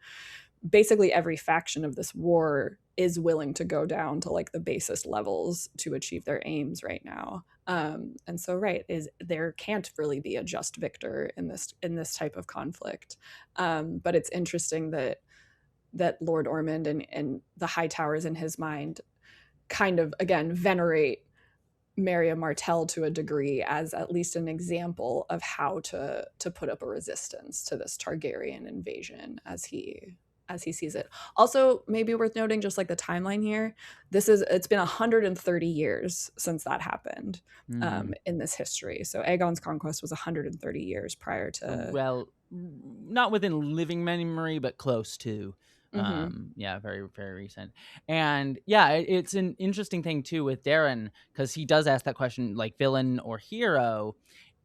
basically every faction of this war is willing to go down to like the basest levels to achieve their aims right now. And so there can't really be a just victor in this type of conflict. But it's interesting that Lord Ormond and the High Towers in his mind kind of again venerate Maria Martell to a degree as at least an example of how to put up a resistance to this Targaryen invasion as he sees it. Also, maybe worth noting, just like the timeline here, it's been 130 years since that happened in this history. So Aegon's conquest was 130 years prior to... Well, not within living memory, but close to. Yeah, very, very recent. And yeah, it's an interesting thing too with Darren, because he does ask that question, like villain or hero.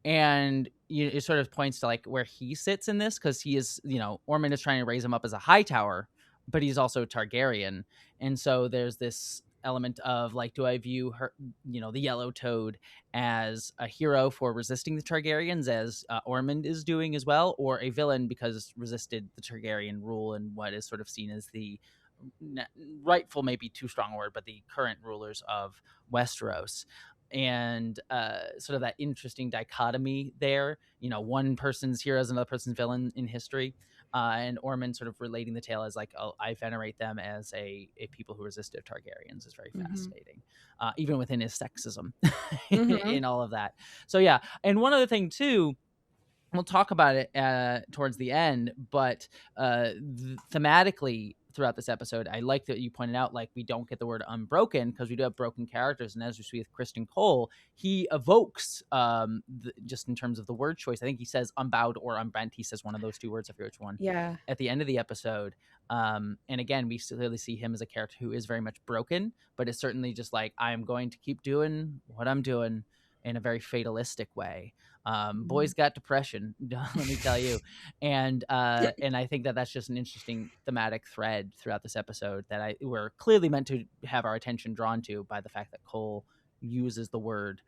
And it sort of points to like where he sits in this, because he is, Ormond is trying to raise him up as a high tower, but he's also Targaryen. And so there's this element of like, do I view her, the Yellow Toad as a hero for resisting the Targaryens, as Ormond is doing as well, or a villain because resisted the Targaryen rule and what is sort of seen as the rightful, maybe too strong a word, but the current rulers of Westeros. And sort of that interesting dichotomy there, one person's hero is another person's villain in history. and Ormond sort of relating the tale as like, oh, I venerate them as a people who resisted Targaryens is very fascinating, even within his sexism in all of that. So yeah, and one other thing too, we'll talk about it towards the end, but thematically throughout this episode, I like that you pointed out, like, we don't get the word unbroken because we do have broken characters. And as we see with Christon Cole, he evokes, just in terms of the word choice, I think he says unbowed or unbent. He says one of those two words, I forget which one. Yeah. At the end of the episode. And again, we clearly see him as a character who is very much broken, but is certainly just like, I am going to keep doing what I'm doing in a very fatalistic way. Boys got depression, let me tell you. And I think that that's just an interesting thematic thread throughout this episode that we're clearly meant to have our attention drawn to by the fact that Cole uses the word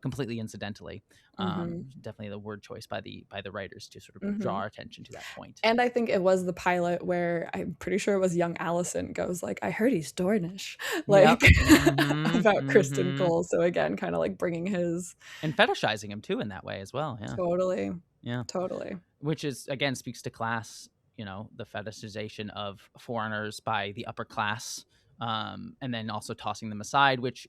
completely incidentally. Definitely the word choice by the writers to sort of draw our attention to that point. And I think it was the pilot where I'm pretty sure it was young Allison goes like, I heard he's Dornish, like about Christon Cole. So again, kind of like bringing his and fetishizing him too in that way as well. Yeah, totally. Which is, again, speaks to class, the fetishization of foreigners by the upper class. And then also tossing them aside, which,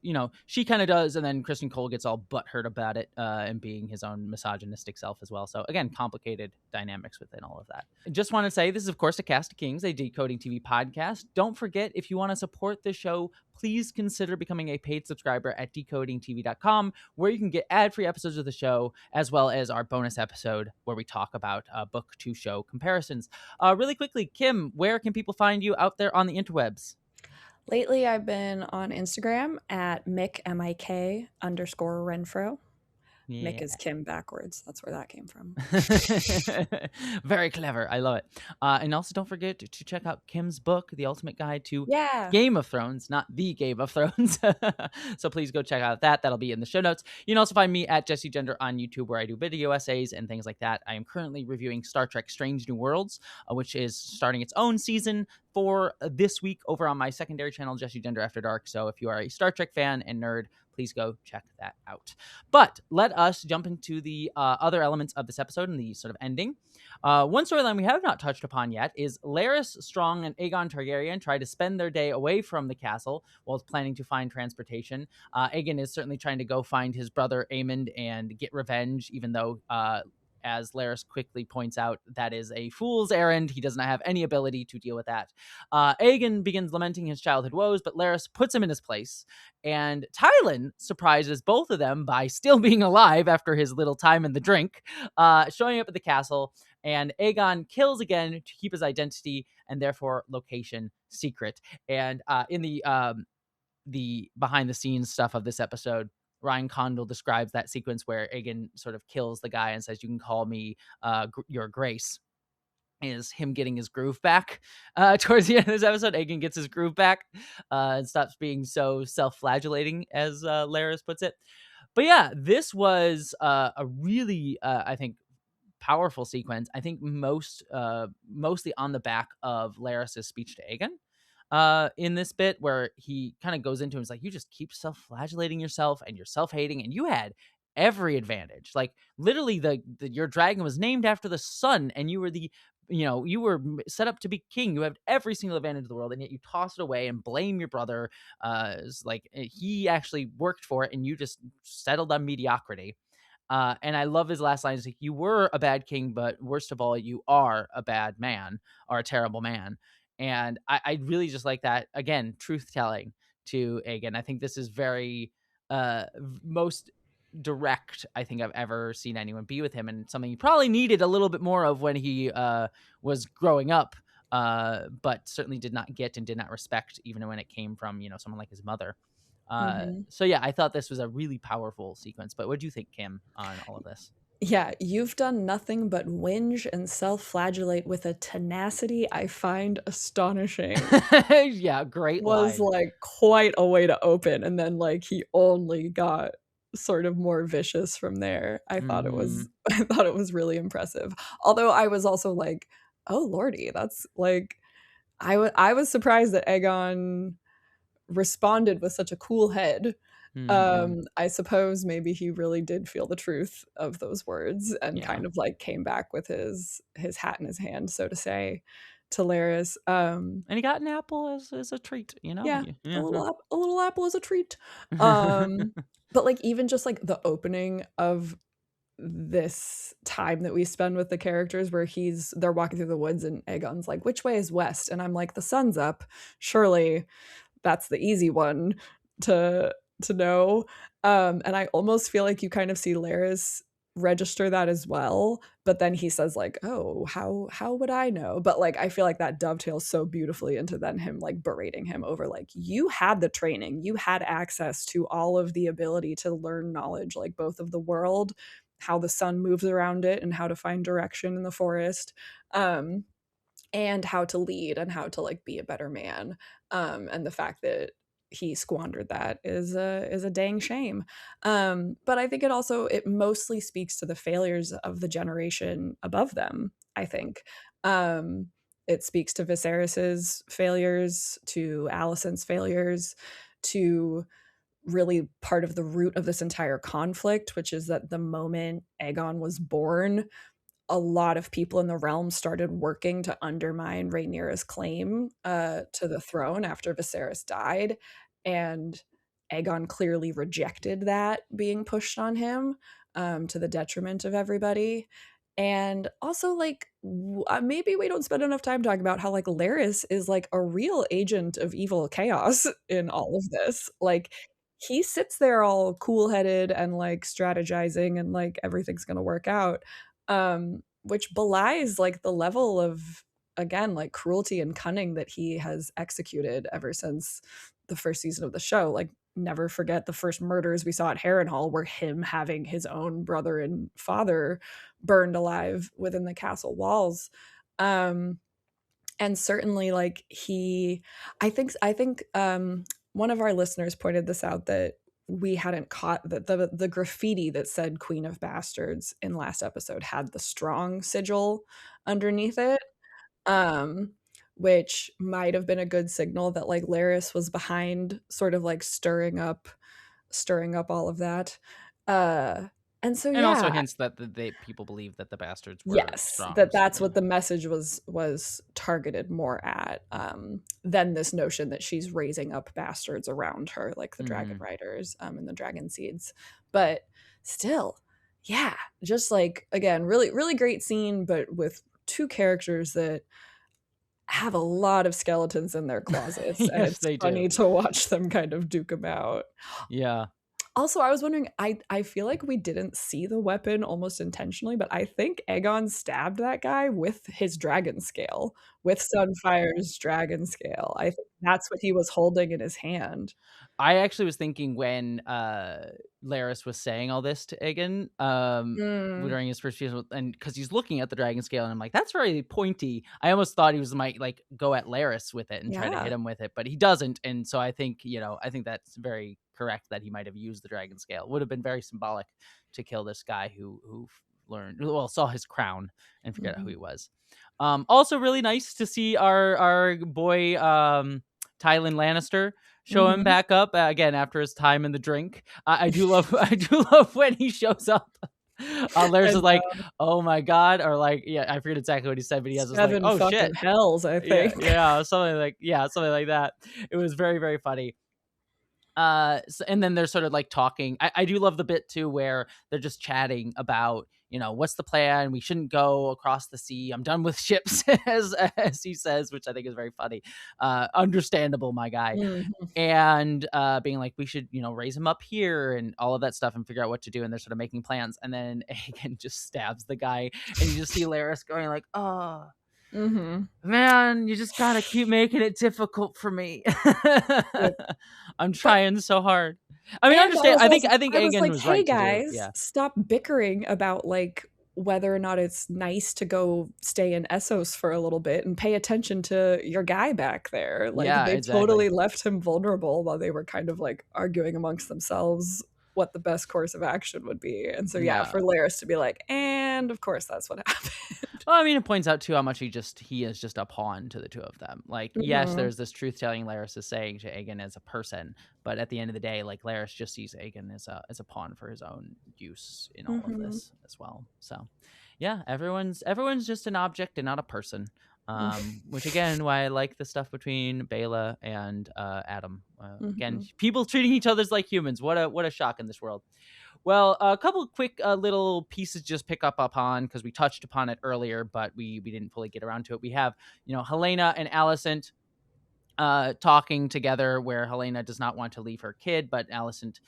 she kind of does. And then Christon Cole gets all butthurt about it and being his own misogynistic self as well. So again, complicated dynamics within all of that. I just want to say this is, of course, A Cast of Kings, a Decoding TV podcast. Don't forget, if you want to support the show, please consider becoming a paid subscriber at decodingtv.com, where you can get ad-free episodes of the show, as well as our bonus episode where we talk about book to show comparisons. Really quickly, Kim, where can people find you out there on the interwebs? Lately, I've been on Instagram at Mick, M-I-K _Renfro. Yeah. Mick is Kim backwards. That's where that came from. Very clever. I love it. And also don't forget to check out Kim's book, The Ultimate Guide to Game of Thrones, not The Game of Thrones. So please go check out that. That'll be in the show notes. You can also find me at Jessie Gender on YouTube, where I do video essays and things like that. I am currently reviewing Star Trek Strange New Worlds, which is starting its own season for this week over on my secondary channel, Jessie Gender After Dark. So if you are a Star Trek fan and nerd, please go check that out. But let us jump into the other elements of this episode and the sort of ending. One storyline we have not touched upon yet is Larys Strong and Aegon Targaryen try to spend their day away from the castle while planning to find transportation. Aegon is certainly trying to go find his brother Aemond and get revenge, even though as Larys quickly points out, that is a fool's errand. He does not have any ability to deal with that. Aegon begins lamenting his childhood woes, but Larys puts him in his place. And Tylan surprises both of them by still being alive after his little time in the drink, showing up at the castle. And Aegon kills again to keep his identity and therefore location secret. And in the behind the scenes stuff of this episode, Ryan Condal describes that sequence where Aegon sort of kills the guy and says, "You can call me your grace," is him getting his groove back. Towards the end of this episode, Aegon gets his groove back and stops being so self-flagellating, as Larys puts it. But yeah, this was a really, I think, powerful sequence. I think mostly on the back of Larys' speech to Aegon. In this bit where he kind of goes into him, it's like, you just keep self-flagellating yourself and you're self-hating, and you had every advantage. Like, literally your dragon was named after the sun, and you were you were set up to be king. You have every single advantage in the world, and yet you toss it away and blame your brother. Like, he actually worked for it, and you just settled on mediocrity. And I love his last line. It's like, you were a bad king, but worst of all, you are a bad man, or a terrible man. And I really just like that, again, truth-telling to Aegon. I think this is very most direct I think I've ever seen anyone be with him, and something he probably needed a little bit more of when he was growing up, but certainly did not get and did not respect, even when it came from, someone like his mother. So yeah, I thought this was a really powerful sequence. But what do you think, Kim, on all of this? Yeah, you've done nothing but whinge and self-flagellate with a tenacity I find astonishing. Yeah, great was line. Like quite a way to open, and then like he only got sort of more vicious from there. I thought it was really impressive. Although I was also like, oh lordy, that's like I was surprised that Aegon responded with such a cool head I suppose maybe he really did feel the truth of those words and kind of like came back with his hat in his hand, so to say, to Laris. And he got an apple as a treat, you know? Yeah, a little apple as a treat. But like even just like the opening of this time that we spend with the characters where they're walking through the woods and Aegon's like, which way is west? And I'm like, the sun's up. Surely that's the easy one to know. And I almost feel like you kind of see Laris register that as well, but then he says like, oh, how would I know? But like I feel like that dovetails so beautifully into then him like berating him over like, you had the training, you had access to all of the ability to learn knowledge, like both of the world, how the sun moves around it and how to find direction in the forest, and how to lead and how to like be a better man, and the fact that he squandered that is a dang shame. But I think it mostly speaks to the failures of the generation above them. I think it speaks to Viserys's failures, to Alicent's failures, to really part of the root of this entire conflict, which is that the moment Aegon was born, a lot of people in the realm started working to undermine Rhaenyra's claim to the throne after Viserys died, and Aegon clearly rejected that being pushed on him, to the detriment of everybody. And also, like, maybe we don't spend enough time talking about how, like, Laris is, like, a real agent of evil chaos in all of this. Like, he sits there all cool-headed and, like, strategizing and, like, everything's gonna work out, which belies, like, the level of, again, like, cruelty and cunning that he has executed ever since the first season of the show. Like, never forget the first murders we saw at Harenhal were him having his own brother and father burned alive within the castle walls. And certainly like I think one of our listeners pointed this out, that we hadn't caught that the graffiti that said Queen of Bastards in last episode had the strong sigil underneath it, which might have been a good signal that like Laris was behind sort of like stirring up all of that. And so And also hints that people believe that the bastards were strong. That's what the message was targeted more at, than this notion that she's raising up bastards around her, like the dragon riders and the dragon seeds. But still, yeah, just like, again, really, really great scene, but with two characters that have a lot of skeletons in their closets. Yes, and it's funny to watch them kind of duke about. Yeah. Also, I was wondering, I feel like we didn't see the weapon almost intentionally, but I think Aegon stabbed that guy with his dragon scale, with Sunfire's dragon scale. I think that's what he was holding in his hand. I actually was thinking when Laris was saying all this to Aegon during his first season, and because he's looking at the dragon scale, and I'm like, that's very pointy. I almost thought he might like go at Laris with it and try to hit him with it, but he doesn't. And so I think that's very correct that he might have used the dragon scale. It would have been very symbolic to kill this guy who saw his crown and figured out who he was. Also really nice to see our boy Tywin Lannister show him back up again after his time in the drink. I do love when he shows up. Laris is like, oh my god, or like, yeah, I forget exactly what he said, but he has this like, oh shit, hells, I think, yeah, something like that. It was very, very funny. And then they're sort of like talking. I do love the bit too where they're just chatting about, what's the plan? We shouldn't go across the sea. I'm done with ships, as he says, which I think is very funny. Understandable, my guy. And being like, we should, raise him up here and all of that stuff and figure out what to do. And they're sort of making plans. And then Aegon just stabs the guy, and you just see Laris going like, oh. Man, you just gotta keep making it difficult for me. I'm trying so hard. I mean, I understand. I think Aegon was right. Hey guys, stop bickering about like whether or not it's nice to go stay in Essos for a little bit and pay attention to your guy back there. Like they totally left him vulnerable while they were kind of like arguing amongst themselves what the best course of action would be. And so Yeah. for Laris to be like, and of course that's what happened. Well, I mean, it points out too how much he is just a pawn to the two of them. Like, yes, there's this truth telling Laris is saying to Aegon as a person, but at the end of the day, like, Laris just sees Aegon as a pawn for his own use in all of this as well. So yeah, everyone's just an object and not a person. Which again, why I like the stuff between Bela and Adam. Again, people treating each other like humans. What a shock in this world. Well, a couple of quick little pieces just pick up upon, because we touched upon it earlier, but we didn't fully get around to it. We have, Helena and Alicent talking together, where Helena does not want to leave her kid, but Alicent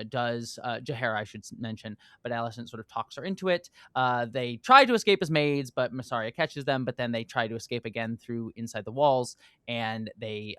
does. Jaehaera, I should mention, but Alicent sort of talks her into it. They try to escape as maids, but Mysaria catches them, but then they try to escape again through inside the walls, and they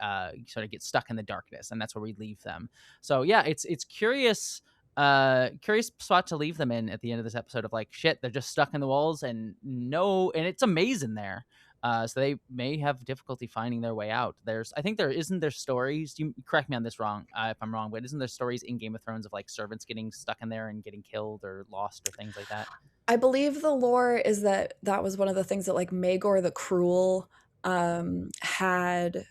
sort of get stuck in the darkness, and that's where we leave them. So yeah, it's curious spot to leave them in at the end of this episode of like, shit, they're just stuck in the walls and it's a maze in there. So they may have difficulty finding their way out. I think isn't there stories, you correct me on this if I'm wrong, but isn't there stories in Game of Thrones of like servants getting stuck in there and getting killed or lost or things like that? I believe the lore is that was one of the things that like Maegor the Cruel had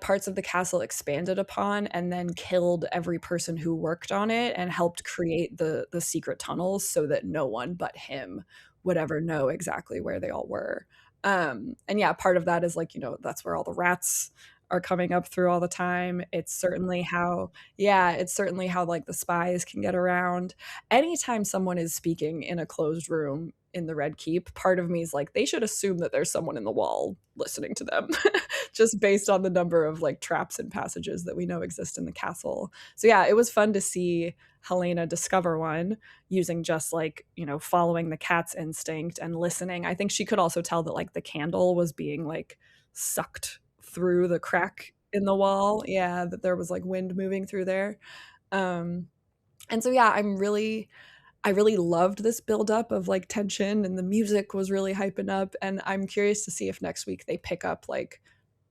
parts of the castle expanded upon, and then killed every person who worked on it and helped create the secret tunnels so that no one but him would ever know exactly where they all were. And yeah, part of that is like, that's where all the rats are coming up through all the time. It's certainly how like the spies can get around. Anytime someone is speaking in a closed room in the Red Keep, part of me is like, they should assume that there's someone in the wall listening to them, just based on the number of like traps and passages that we know exist in the castle. So yeah, it was fun to see Helena discover one using just like, following the cat's instinct and listening. I think she could also tell that like the candle was being like sucked through the crack in the wall. Yeah, that there was like wind moving through there. And so yeah, I really loved this buildup of like tension, and the music was really hyping up. And I'm curious to see if next week they pick up like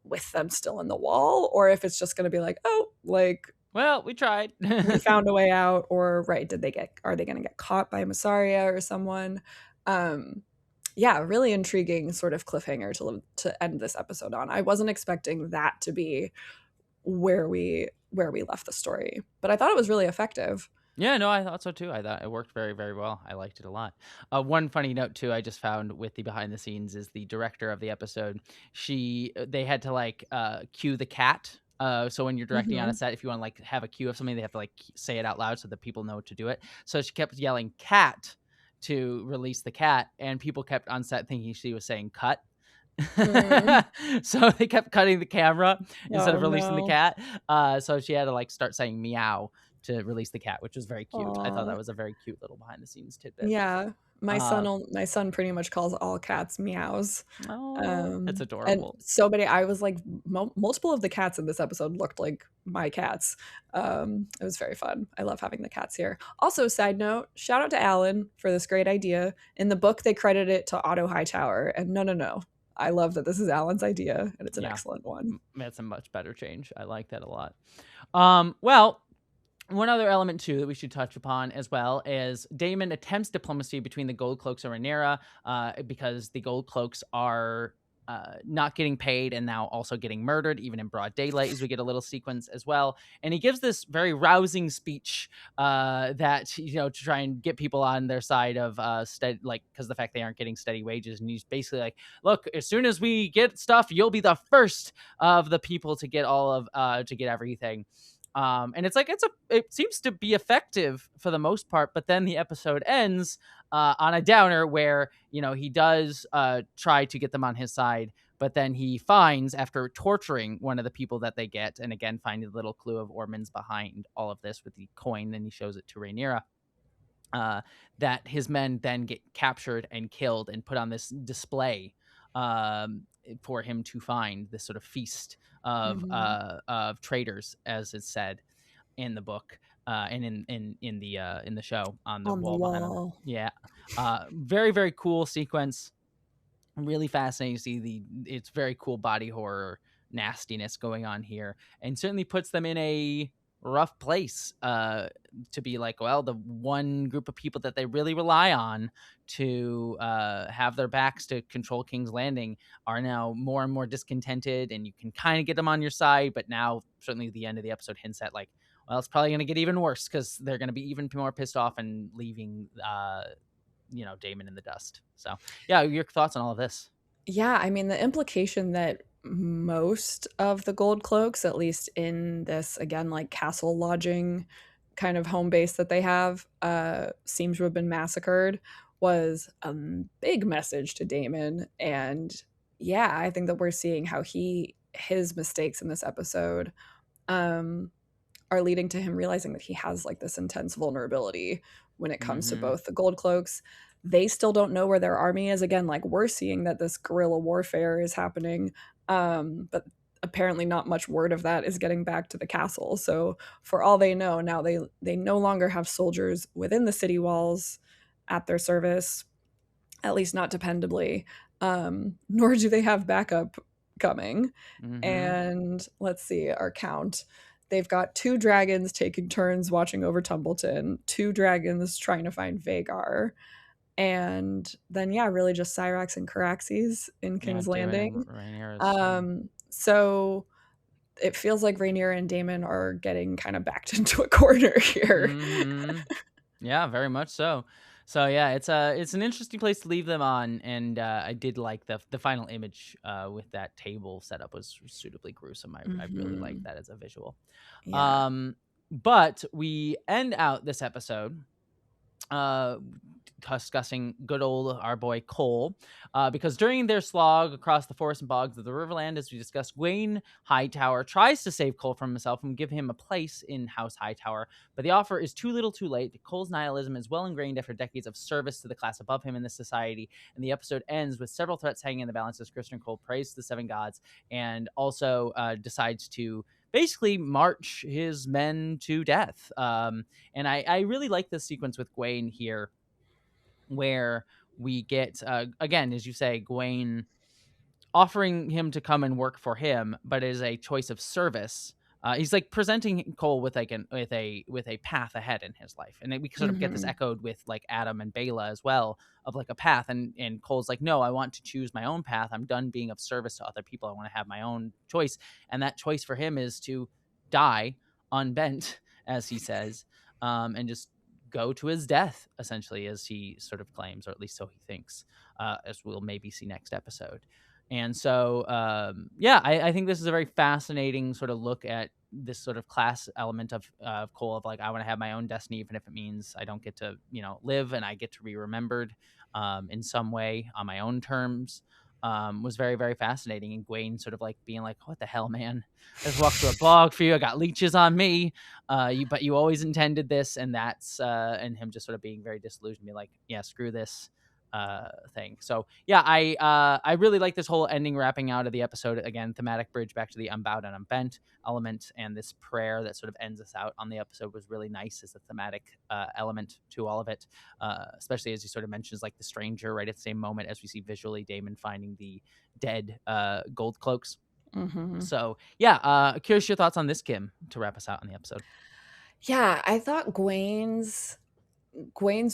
with them still in the wall, or if it's just going to be like, oh, like, well, we tried. we found a way out, or are they going to get caught by Mysaria or someone? Yeah, really intriguing sort of cliffhanger to end this episode on. I wasn't expecting that to be where we left the story, but I thought it was really effective. Yeah, no, I thought so too. I thought it worked very, very well. I liked it a lot. One funny note too, I just found with the behind the scenes is the director of the episode. They had to like cue the cat. So when you're directing on a set, if you want to like have a cue of something, they have to like say it out loud so that people know to do it. So she kept yelling "cat" to release the cat, and people kept on set thinking she was saying "cut." So they kept cutting the camera instead of releasing the cat. So she had to like start saying "meow" to release the cat, which was very cute. Aww. I thought that was a very cute little behind the scenes tidbit. Yeah. My son pretty much calls all cats meows. Oh, that's adorable. And so many, I was like, multiple of the cats in this episode looked like my cats. It was very fun. I love having the cats here. Also, side note, shout out to Alan for this great idea. In the book, they credit it to Otto Hightower, and no. I love that this is Alan's idea, and it's an excellent one. That's a much better change. I like that a lot. Well, one other element, too, that we should touch upon as well is Daemon attempts diplomacy between the Gold Cloaks and Rhaenyra because the Gold Cloaks are not getting paid and now also getting murdered, even in broad daylight, as we get a little sequence as well. And he gives this very rousing speech that, to try and get people on their side of steady, like, because the fact they aren't getting steady wages. And he's basically like, look, as soon as we get stuff, you'll be the first of the people to get to get everything. And it's like it seems to be effective for the most part, but then the episode ends on a downer where he does try to get them on his side, but then he finds, after torturing one of the people that they get, and again finding the little clue of Ormond's behind all of this with the coin, and he shows it to Rhaenyra, that his men then get captured and killed and put on this display for him to find, this sort of feast of traitors, as is said in the book and in the show on the wall. Yeah, very, very cool sequence. Really fascinating to see it's very cool body horror nastiness going on here, and certainly puts them in a rough place to be like, well, the one group of people that they really rely on to have their backs to control King's Landing are now more and more discontented, and you can kind of get them on your side, but now certainly the end of the episode hints at like, well, it's probably going to get even worse because they're going to be even more pissed off and leaving Daemon in the dust. So yeah, your thoughts on all of this? Yeah, I mean, the implication that most of the gold cloaks, at least in this, again, like castle lodging kind of home base that they have, seems to have been massacred, was a big message to Daemon. And yeah, I think that we're seeing how his mistakes in this episode are leading to him realizing that he has like this intense vulnerability when it comes to both the gold cloaks. They still don't know where their army is. Again, like we're seeing that this guerrilla warfare is happening, but apparently not much word of that is getting back to the castle. So for all they know, now they no longer have soldiers within the city walls at their service, at least not dependably, nor do they have backup coming. And let's see our count. They've got 2 dragons taking turns watching over Tumbleton, 2 dragons trying to find Vhagar, and then really just Cyrax and Caraxes in King's Landing. So it feels like Rhaenyra and Daemon are getting kind of backed into a corner here. Yeah, very much so. So yeah, it's an interesting place to leave them on, and I did like the final image with that table setup was suitably gruesome. I really liked that as a visual. Yeah. But we end out this episode discussing good old our boy Cole, because during their slog across the forest and bogs of the Riverland, as we discussed, Gwaine Hightower tries to save Cole from himself and give him a place in House Hightower, but the offer is too little too late. Cole's nihilism is well ingrained after decades of service to the class above him in this society, and the episode ends with several threats hanging in the balance as Christon Cole prays to the 7 gods and also decides to basically march his men to death. And I really like this sequence with Gwaine here, where we get, again, as you say, Gwaine offering him to come and work for him, but it is a choice of service. He's like presenting Cole with like with a path ahead in his life, and we sort of get this echoed with like Adam and Bela as well, of like a path. And Cole's like, no, I want to choose my own path. I'm done being of service to other people. I want to have my own choice, and that choice for him is to die unbent, as he says, and just go to his death, essentially, as he sort of claims, or at least so he thinks, as we'll maybe see next episode. And so, I think this is a very fascinating sort of look at this sort of class element of Cole, of like, I want to have my own destiny, even if it means I don't get to, live, and I get to be remembered in some way on my own terms. Was very, very fascinating. And Gwaine sort of like being like, what the hell, man? I just walked through a bog for you. I got leeches on me. But you always intended this. And that's, and him just sort of being very disillusioned, being like, yeah, screw this thing. So yeah, I really like this whole ending, wrapping out of the episode. Again, thematic bridge back to the Unbowed and Unbent element, and this prayer that sort of ends us out on the episode was really nice as a thematic element to all of it, especially as he sort of mentions like the stranger right at the same moment as we see visually Daemon finding the dead gold cloaks. So yeah, curious your thoughts on this, Kim, to wrap us out on the episode. Yeah, I thought Gwaine's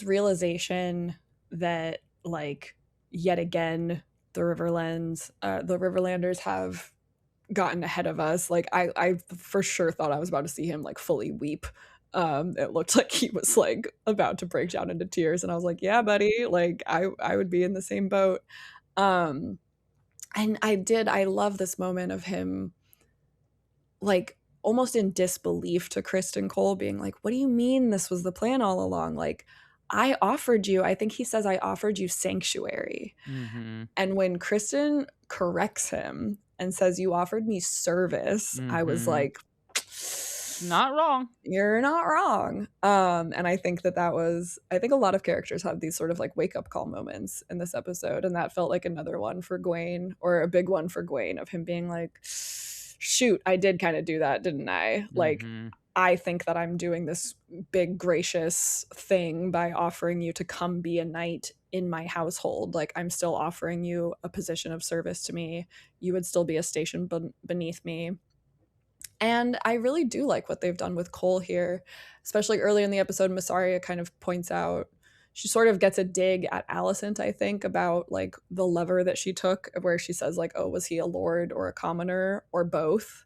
realization that, like, yet again the Riverlanders have gotten ahead of us. Like, I for sure thought I was about to see him like fully weep. It looked like he was like about to break down into tears, and I was like, yeah, buddy, like I would be in the same boat. And I love this moment of him like almost in disbelief to Christon Cole, being like, what do you mean this was the plan all along? Like, I offered you, I think he says, I offered you sanctuary. And when Christon corrects him and says, you offered me service, I was like, not wrong. You're not wrong. And I think I think a lot of characters have these sort of like wake up call moments in this episode. And that felt like another one for Gwaine, or a big one for Gwaine, of him being like, shoot, I did kind of do that, didn't I? Like, I think that I'm doing this big gracious thing by offering you to come be a knight in my household. Like, I'm still offering you a position of service to me. You would still be a station beneath me. And I really do like what they've done with Cole here, especially early in the episode. Massaria kind of points out, she sort of gets a dig at Alicent, I think, about like the lever that she took, where she says like, oh, was he a lord or a commoner or both?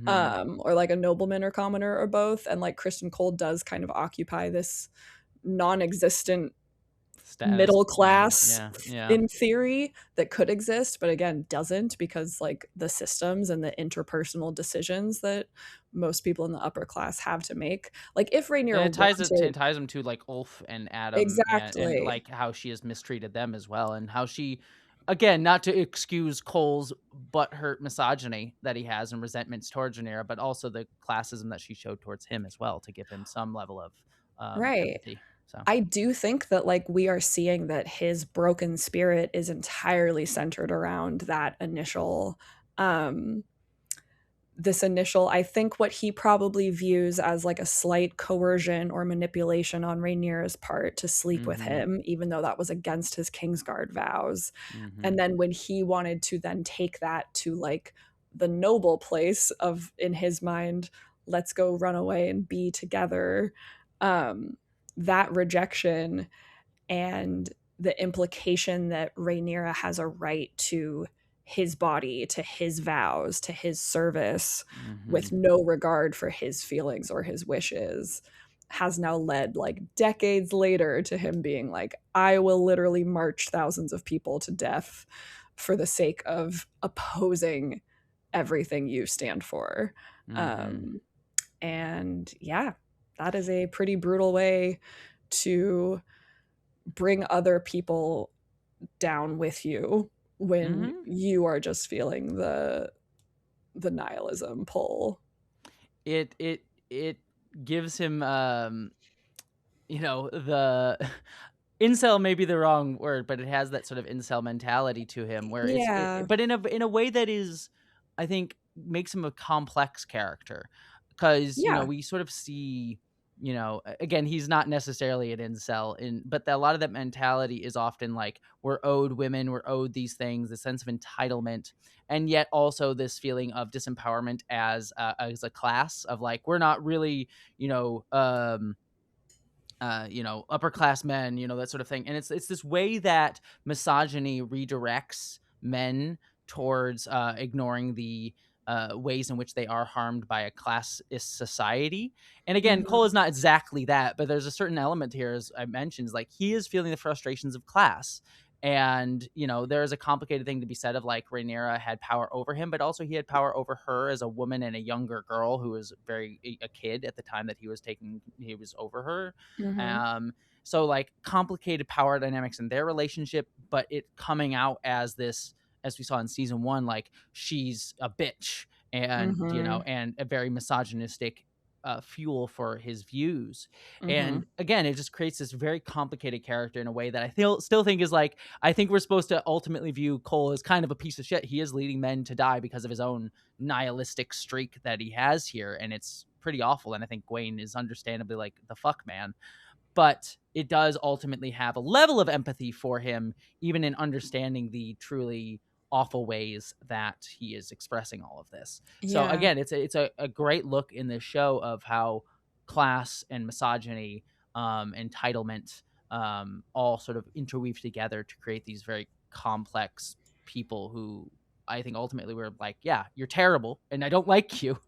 Or like a nobleman or commoner or both. And like Christon Cole does kind of occupy this non-existent middle class in theory that could exist, but again doesn't, because like the systems and the interpersonal decisions that most people in the upper class have to make, like if Rhaenyra it ties them to like Ulf and Adam, exactly, and like how she has mistreated them as well, and how she, again, not to excuse Cole's butthurt misogyny that he has and resentments towards Rhaenyra, but also the classism that she showed towards him as well, to give him some level of empathy. So I do think that like we are seeing that his broken spirit is entirely centered around that initial I think what he probably views as like a slight coercion or manipulation on Rhaenyra's part to sleep with him, even though that was against his Kingsguard vows. And then when he wanted to then take that to like the noble place of, in his mind, let's go run away and be together, that rejection and the implication that Rhaenyra has a right to his body, to his vows, to his service, with no regard for his feelings or his wishes, has now led like decades later to him being like, I will literally march thousands of people to death for the sake of opposing everything you stand for. And yeah, that is a pretty brutal way to bring other people down with you when you are just feeling the nihilism pull. It gives him you know, the incel may be the wrong word, but it has that sort of incel mentality to him, where but in a way that is, I think, makes him a complex character, because you know, we sort of see, you know, again, he's not necessarily an incel, but a lot of that mentality is often like, we're owed women, we're owed these things, the sense of entitlement, and yet also this feeling of disempowerment as a class, of like, we're not really, you know, upper class men, you know, that sort of thing. And it's this way that misogyny redirects men towards ignoring the ways in which they are harmed by a classist society. And again, Cole is not exactly that, but there's a certain element here, as I mentioned, is like, he is feeling the frustrations of class. And, you know, there is a complicated thing to be said of like, Rhaenyra had power over him, but also he had power over her as a woman and a younger girl who was a kid at the time that he was over her. So like, complicated power dynamics in their relationship, but it coming out as this, as we saw in season 1, like, she's a bitch and, you know, and a very misogynistic fuel for his views. And again, it just creates this very complicated character in a way that I still think is like, I think we're supposed to ultimately view Cole as kind of a piece of shit. He is leading men to die because of his own nihilistic streak that he has here, and it's pretty awful. And I think Gwaine is understandably like, the fuck, man. But it does ultimately have a level of empathy for him, even in understanding the truly awful ways that he is expressing all of this. So again, it's a great look in this show of how class and misogyny, entitlement, all sort of interweave together to create these very complex people who I think ultimately we're like, yeah, you're terrible and I don't like you,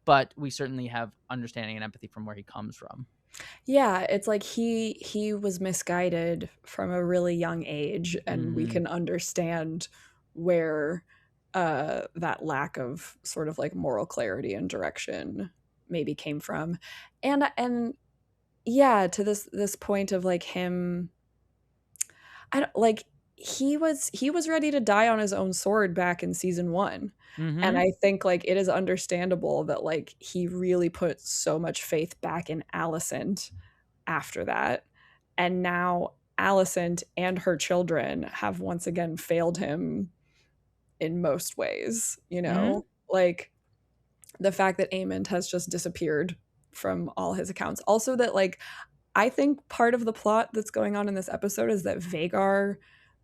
but we certainly have understanding and empathy from where he comes from. Yeah, it's like he was misguided from a really young age, and we can understand where that lack of sort of like moral clarity and direction maybe came from. And yeah, to this point of like him, I don't like, he was ready to die on his own sword back in season 1. And I think like it is understandable that like he really put so much faith back in Alicent after that. And now Alicent and her children have once again failed him in most ways, you know? Like the fact that Aemond has just disappeared from all his accounts. Also that like, I think part of the plot that's going on in this episode is that Vhagar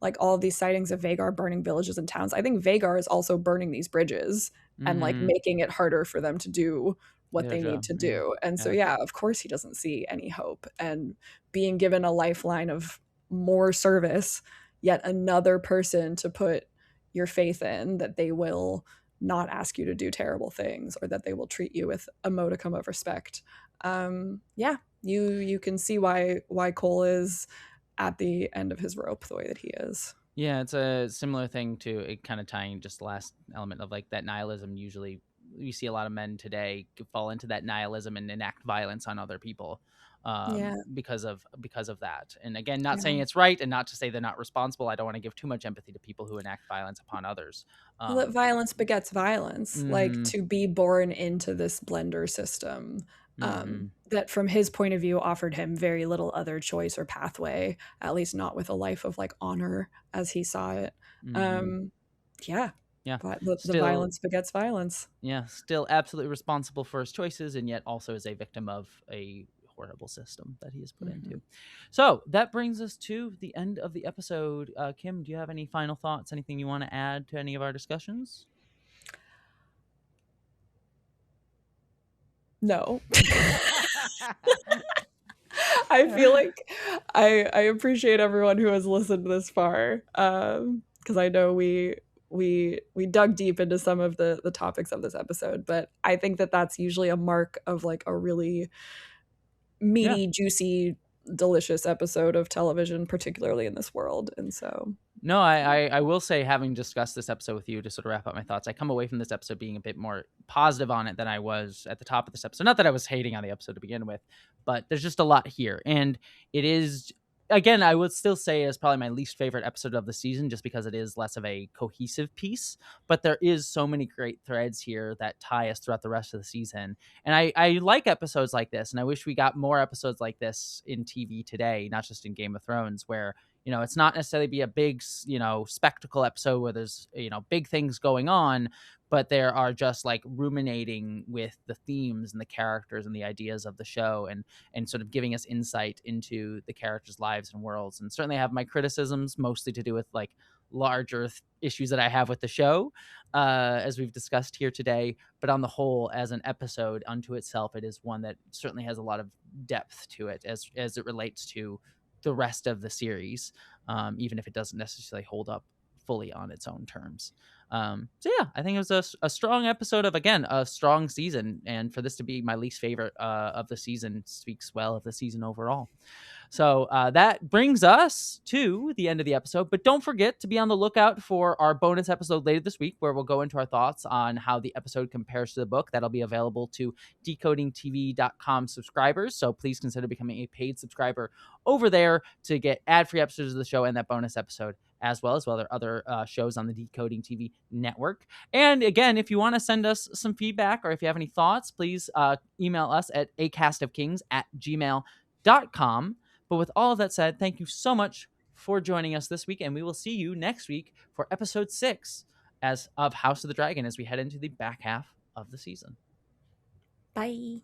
like all of these sightings of Vhagar burning villages and towns, I think Vhagar is also burning these bridges and like making it harder for them to do what they need to do. And so, yeah, of course he doesn't see any hope. And being given a lifeline of more service, yet another person to put your faith in that they will not ask you to do terrible things or that they will treat you with a modicum of respect. Yeah, you can see why Cole is at the end of his rope the way that he is. Yeah, it's a similar thing to it, kind of tying just the last element of like that nihilism. Usually we see a lot of men today fall into that nihilism and enact violence on other people because of that. And again, not saying it's right and not to say they're not responsible. I don't want to give too much empathy to people who enact violence upon others. Well, that violence begets violence. Like to be born into this blender system that from his point of view offered him very little other choice or pathway, at least not with a life of like honor as he saw it. But the violence begets violence. Yeah, still absolutely responsible for his choices, and yet also is a victim of a horrible system that he is put into. So that brings us to the end of the episode. Kim, do you have any final thoughts? Anything you want to add to any of our discussions? No. I feel like I appreciate everyone who has listened this far, because I know we dug deep into some of the topics of this episode, but I think that that's usually a mark of like a really meaty, juicy, delicious episode of television, particularly in this world. And so no, I will say, having discussed this episode with you, to sort of wrap up my thoughts, I come away from this episode being a bit more positive on it than I was at the top of this episode. Not that I was hating on the episode to begin with, but there's just a lot here. And it is, again, I would still say is probably my least favorite episode of the season, just because it is less of a cohesive piece. But there is so many great threads here that tie us throughout the rest of the season. And I like episodes like this, and I wish we got more episodes like this in TV today, not just in Game of Thrones, where it's not necessarily be a big, spectacle episode where there's, big things going on, but there are just like ruminating with the themes and the characters and the ideas of the show and sort of giving us insight into the characters' lives and worlds. And certainly I have my criticisms, mostly to do with like larger issues that I have with the show, as we've discussed here today. But on the whole, as an episode unto itself, it is one that certainly has a lot of depth to it as it relates to the rest of the series, even if it doesn't necessarily hold up fully on its own terms. So yeah, I think it was a strong episode of, again, a strong season, and for this to be my least favorite of the season speaks well of the season overall. So that brings us to the end of the episode, but don't forget to be on the lookout for our bonus episode later this week, where we'll go into our thoughts on how the episode compares to the book. That'll be available to decodingtv.com subscribers, so please consider becoming a paid subscriber over there to get ad-free episodes of the show and that bonus episode, as well. There are other shows on the Decoding TV network. And again, if you want to send us some feedback or if you have any thoughts, please email us at acastofkings@gmail.com. But with all of that said, thank you so much for joining us this week, and we will see you next week for episode 6 of House of the Dragon as we head into the back half of the season. Bye.